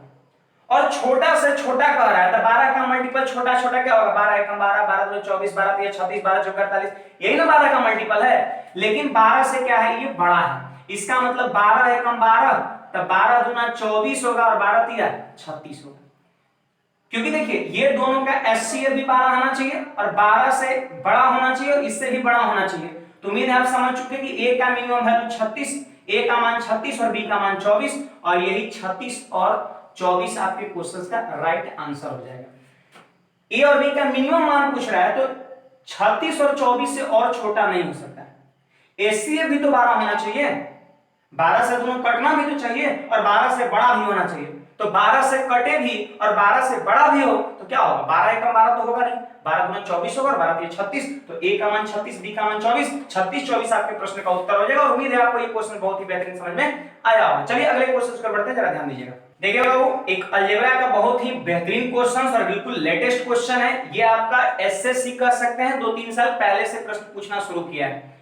और छोटा से छोटा कह रहा है तो 12 का मल्टीपल छोटा छोटा क्या होगा, 12 एकम 12, 12 दो 24, 12 3 36, 12 चौका 48, यही ना 12 का मल्टीपल है। लेकिन 12 से क्या है, ये बड़ा है। इसका मतलब 12 एकम 12, तो 12 दूना 24 होगा, और 12 तिया 36 होगा। क्योंकि देखिए ये दोनों का एचसीएफ भी 12 होना चाहिए, और 12 से बड़ा होना चाहिए, और इससे भी बड़ा होना चाहिए। तो उम्मीद है आप समझ चुके कि ए का मिनिमम वैल्यू 36, ए का मान 36 और बी का मान 24, और यही 36 और 24 आपके क्वेश्चन का राइट आंसर हो जाएगा। ए और बी का मिनिमम मान पूछ रहा है, तो 36 और 24 से और छोटा नहीं हो सकता है। एचसीएफ भी तो 12 होना चाहिए, 12 से दोनों कटना भी तो चाहिए, और 12 से बड़ा भी होना चाहिए। तो 12 से कटे भी और 12 से बड़ा भी हो तो क्या होगा, 12 एकम 12 तो होगा नहीं, 12 गुना 24 होगा, और 12 तिया 36, तो ए का मान 36, बी का मान 24, 36 24 आपके प्रश्न का उत्तर हो जाएगा। और उम्मीद है आपको ये क्वेश्चन बहुत ही बेहतरीन समझ में आया होगा। चलिए अगले क्वेश्चन पर बढ़ते हैं, जरा ध्यान दीजिएगा। देखिए बाबू एक अलजेब्रा का बहुत ही बेहतरीन क्वेश्चन और बिल्कुल लेटेस्ट क्वेश्चन है। ये आपका एसएससी कर सकते हैं, 2-3 साल पहले से प्रश्न पूछना शुरू किया है।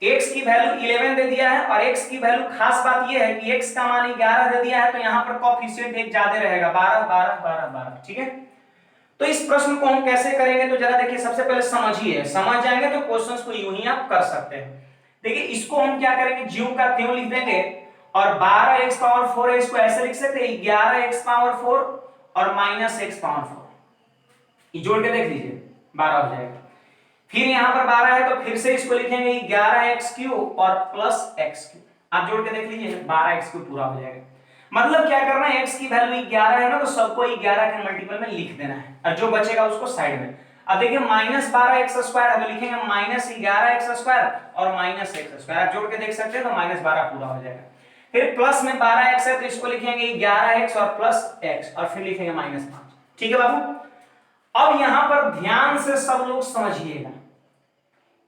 x की वैल्यू 11 दे दिया है, और x की वैल्यू खास बात ये है कि x का मान 11 दे दिया है, तो यहां पर कोएफिशिएंट एक ज्यादा रहेगा, 12 12 12 12। ठीक है, तो इस प्रश्न को हम कैसे करेंगे, तो जरा देखिए सबसे पहले समझिए, समझ जाएंगे तो क्वेश्चंस को यूं ही आप कर सकते हैं। देखिए इसको हम क्या करेंगे, ज्यों का त्यों लिख देंगे, और 12x पावर 4 है, इसको ऐसे लिख सकते हैं 11x पावर 4 और -x पावर 4, ये जोड़ के देख लीजिए 12 हो जाएगा। फिर यहां पर 12 है, तो फिर से इसको लिखेंगे 11x³ और +x³। आप जोड़ के देख लीजिए 12x³ पूरा हो जाएगा। मतलब क्या करना है, x की वैल्यू 11 है ना, तो सबको 11 के मल्टीपल में लिख देना है, और जो बचेगा उसको साइड में। अब देखिए -12x² है, तो लिखेंगे -11x² और -x²। आप जोड़ के देख सकते हैं तो -12 पूरा हो जाएगा। फिर प्लस में 12x है, तो इसको लिखेंगे 11x और +x, और फिर लिखेंगे -5। ठीक है बाबू, अब यहां पर ध्यान से सब लोग समझिएगा,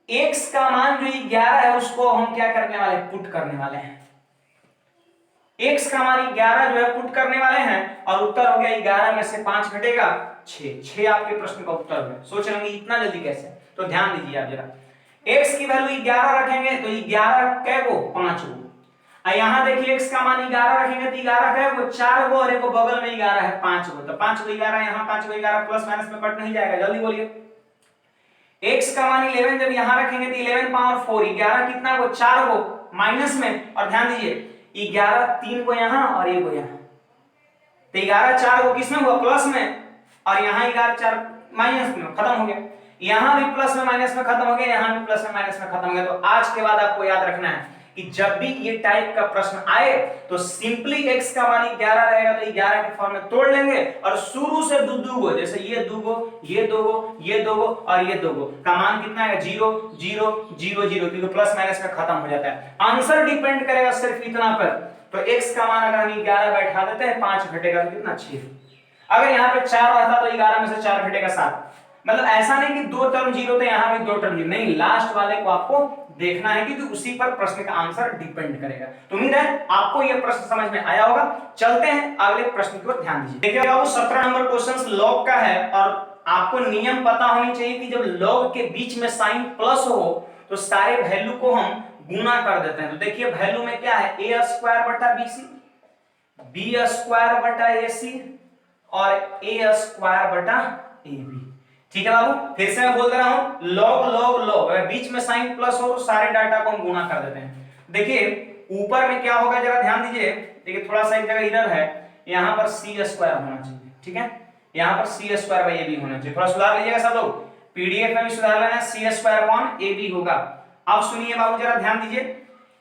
x का मान जो 11 है उसको हम क्या करने वाले हैं, पुट करने वाले हैं। x का मान 11 जो है पुट करने वाले हैं, और उत्तर हो गया 11 में से 5 घटेगा 6 आपके प्रश्न का उत्तर है। सोच लेंगे इतना जल्दी कैसे, तो ध्यान दीजिए आप जरा, x की वैल्यू 11 रखेंगे तो 11 कै गो, 5 गो। यहां देखिए x का मान 11 रखेंगे तो 11 कै गो, 4 गो, और एक बगल में 11 है 5 गो, तो 5 गो 11, यहां 5 गो 11, प्लस माइनस में कट नहीं जाएगा, जल्दी बोलिए। x का मान 11 जब यहां रखेंगे तो 11 पावर 4, 11 कितना गो, 4 गो, माइनस में, और ध्यान दीजिए 11 3 को यहां और 1 को यहां, तो 11 4 को किसमें हुआ, प्लस में, और यहां 11 4 माइनस में, खत्म हो गया। यहां भी प्लस में माइनस में खत्म हो गया, यहां भी प्लस में माइनस में खत्म हो गया। तो आज के बाद आपको याद रखना है कि जब भी ये टाइप का प्रश्न आए तो सिंपली x का मान 11 रहेगा तो 11 के फॉर्म में तोड़ लेंगे, और शुरू से दो, जैसे ये दो, ये दो, ये दो और ये दो का मान कितना है, 0 0 0 0, क्योंकि प्लस माइनस में खत्म हो जाता है। आंसर डिपेंड करेगा सिर्फ इतना पर, तो x का मान अगर हम 11 बैठा देते हैं, 5 घटेगा तो कितना, 6। अगर यहाँ पे 4 रहता तो 11 में से 4 घटेगा 7। मतलब ऐसा नहीं कि 2 टर्म 0 तो यहाँ भी 2 टर्म 0, नहीं, लास्ट वाले को आपको देखना है, क्योंकि उसी पर प्रश्न का आंसर डिपेंड करेगा। तो उम्मीद है आपको यह प्रश्न समझ में आया होगा। चलते हैं अगले प्रश्न की ओर, ध्यान दीजिए। देखिए वो 17 नंबर क्वेश्चन लॉग का है, और आपको नियम पता होनी चाहिए कि जब लॉग के बीच में साइन प्लस हो तो सारे वैल्यू को हम गुना कर देते हैं। तो देखिए वैल्यू में क्या है, a² बटा bc, b² बटा ac और a² बटा ab। ठीक है बाबू, फिर से मैं बोल रहा हूं, लॉग लॉग लॉग, अगर बीच में साइन प्लस हो तो सारे डाटा को हम गुणा कर देते हैं। देखिए ऊपर में क्या होगा, जरा ध्यान दीजिए। देखिए थोड़ा सा एक जगह इधर है, यहां पर c² होना चाहिए, ठीक है, यहां पर c² ab होना चाहिए। थोड़ा सुधार लीजिएगा सब लोग, पीडीएफ में भी सुधार लेना, c² ab होगा। अब सुनिए बाबू जरा ध्यान दीजिए,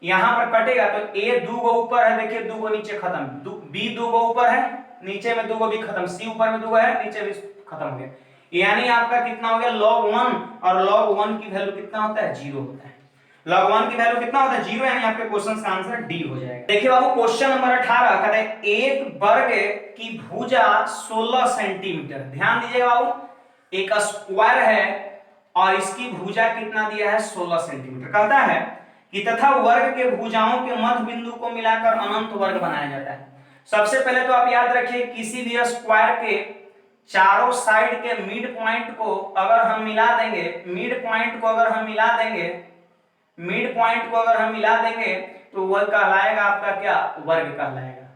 यहां पर कटेगा तो a 2 गो ऊपर है, देखिए 2 गो नीचे खत्म, b 2 गो ऊपर है, नीचे में 2 गो भी खत्म, c ऊपर में 2 गो है, नीचे भी खत्म हो गया। यानी आपका कितना हो गया log 1, और log 1 की वैल्यू कितना होता है 0 होता है। log 1 की वैल्यू कितना होता है 0, यानी आपके क्वेश्चन का आंसर डी हो जाएगा। देखिए बाबू क्वेश्चन नंबर 18 कहता है एक वर्ग की भुजा 16 सेंटीमीटर। ध्यान दीजिएगा बाबू, एक स्क्वायर है और इसकी भुजा कितना दिया है 16 सेंटीमीटर। कहता है कि तथा वर्ग के भुजाओं के मध्य बिंदु को मिलाकर अनंत वर्ग बनाया जाता है। सबसे पहले तो आप याद रखिए किसी भी स्क्वायर के चारों साइड के मिड पॉइंट को अगर हम मिला देंगे, मिड पॉइंट को अगर हम मिला देंगे, मिड पॉइंट को अगर हम मिला देंगे तो वह कहलाएगा आपका क्या, वर्ग कहलाएगा।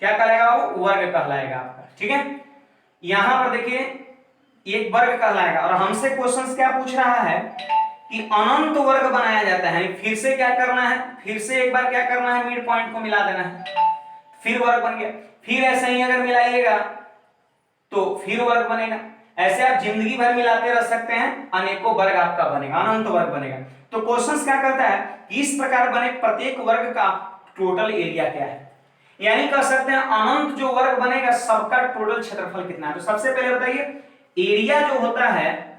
क्या कहलाएगा वो, वर्ग कहलाएगा आपका। ठीक है, यहां पर देखिए एक वर्ग कहलाएगा, और हमसे क्वेश्चन क्या पूछ रहा है कि अनंत वर्ग बनाया जाता है। फिर से क्या करना है, फिर से एक बार क्या करना है, मिड पॉइंट को मिला देना है, फिर वर्ग बन गया। फिर ऐसे ही अगर मिलाइएगा तो फिर वर्ग बनेगा। ऐसे आप जिंदगी भर मिलाते रह सकते हैं, अनेकों वर्ग आपका बनेगा, अनंत वर्ग बनेगा। तो क्वेश्चन क्या करता है कि इस प्रकार बने प्रत्येक वर्ग का टोटल एरिया क्या है, यानी कह सकते हैं अनंत जो वर्ग बनेगा सबका टोटल क्षेत्रफल कितना है। तो सबसे पहले बताइए एरिया जो होता है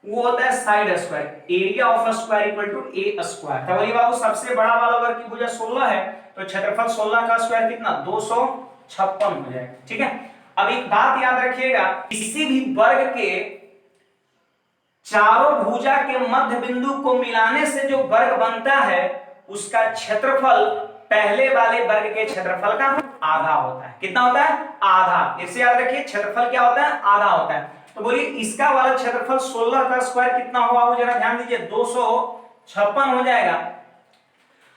वो होता है side square, area of a square equal to a square. तो बोलिए बाबू सबसे बड़ा वाला वर्ग की भुजा 16 है, तो क्षेत्रफल 16 का स्क्वायर कितना 256 हो जाएगा। ठीक है, अब एक बात याद रखिएगा, किसी भी वर्ग के चारों भुजा के मध्य बिंदु को मिलाने से जो वर्ग बनता है उसका क्षेत्रफल पहले वाले वर्ग के क्षेत्रफल का आधा होता है। कितना होता है, आधा। इसे याद रखिए क्षेत्रफल क्या होता है, आधा होता है। तो बोलिए इसका वाला क्षेत्रफल 16 का स्क्वायर कितना होगा, वो जरा ध्यान दीजिए 256 हो जाएगा।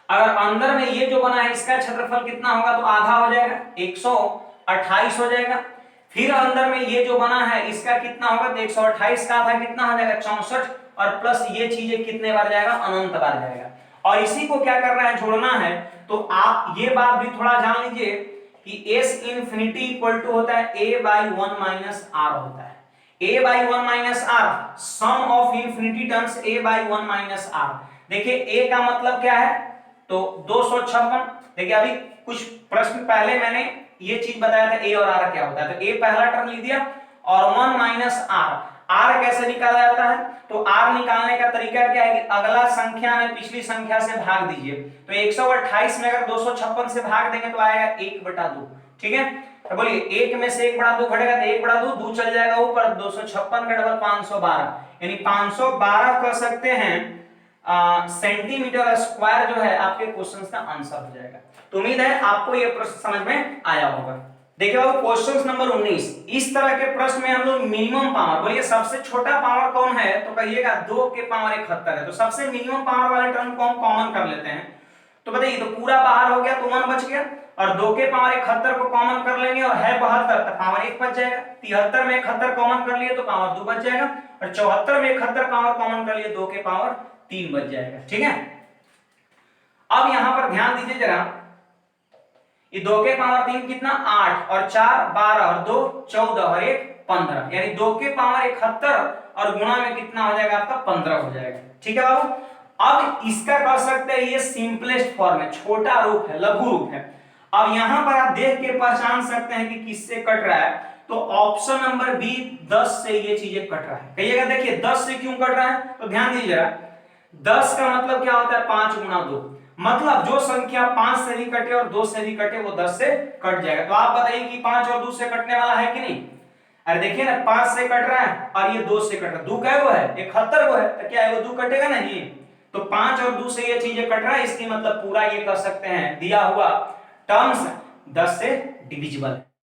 अगर अंदर में ये जो बना है इसका क्षेत्रफल कितना होगा, तो आधा हो जाएगा 128 हो जाएगा। फिर अंदर में ये जो बना है इसका कितना होगा, तो 128 का आधा कितना हो जाएगा 64, और प्लस ये चीजें कितने बार जाएगा, अनंत बार जाएगा। और इसी को क्या करना है, जोड़ना है। तो आप ये बात भी थोड़ा जान लीजिए कि s इंफिनिटी इक्वल टू होता है a बाई 1 माइनस आर होता है। a by 1 minus r, sum of infinity terms a by 1 minus r. देखिए a का मतलब क्या है, तो 256। देखिए अभी कुछ प्रश्न पहले मैंने ये चीज बताया था a और r क्या होता है, तो a पहला टर्म लिख दिया और 1 माइनस आर। r कैसे निकाला जाता है, तो r निकालने का तरीका क्या है कि अगला संख्या में पिछली संख्या से भाग दीजिए। तो 128 में अगर 256 से भाग देंगे तो आएगा 1/2। ठीक है, तो बोलिए 1 में से 1/2 घटेगा तो 1/2, 2 चल जाएगा ऊपर, 256 का डबल 512, यानी 512 कह सकते हैं सेंटीमीटर स्क्वायर जो है आपके क्वेश्चन का आंसर हो जाएगा। तो उम्मीद है आपको ये प्रश्न समझ में आया होगा। देखिए बाबू क्वेश्चन नंबर 19, इस तरह के प्रश्न में हम लोग मिनिमम पावर, बोलिए सबसे छोटा पावर कौन है, तो कहिएगा 2 के पावर 71 है। तो सबसे मिनिमम पावर वाले टर्म को हम कॉमन कर लेते हैं। तो बताइए, तो पूरा बाहर हो गया तो 1 बच गया, और 2 के पावर 71 को कॉमन कर लेंगे और है 72 तो पावर 1 बच जाएगा। 73 में 71 कॉमन कर लिए तो पावर 2 बच जाएगा, और 74 में 71 पावर कॉमन कर लिए 2 के पावर 3 बच जाएगा। ठीक है, अब यहां पर ध्यान दीजिए जरा, ये 2 के पावर 3 कितना 8, और 4 12, और 2 14, और 1 15, यानी 2 के पावर 71 और गुणा में कितना हो जाएगा आपका 15 हो जाएगा। ठीक है बाबू, अब इसका कह सकते हैं ये सिंपलेस्ट फॉर्म है, छोटा रूप है, लघु रूप है। अब यहां पर आप देख के पहचान सकते हैं कि किससे कट रहा है, तो ऑप्शन नंबर बी 10 से ये चीजें कट रहा है। कहिएगा देखिए 10 से क्यों कट रहा है, तो ध्यान दीजिए जरा, 10 का मतलब क्या होता है 5 गुना 2, मतलब जो संख्या 5 से भी कटे और 2 से भी कटे वो 10 से कट जाएगा। तो आप बताइए कि 5 और 2 से कटने वाला है कि नहीं। अरे देखिए ना, 5 से कट रहा है और ये 2 से कट रहा है, 2 क्या वो है 71 वो है, तो क्या है वो 2 कटेगा नहीं। तो 5 और 2 से ये चीजें कट रहा है, इसकी मतलब पूरा ये कह सकते हैं दिया हुआ टर्म्स 10 से डिविजिबल है।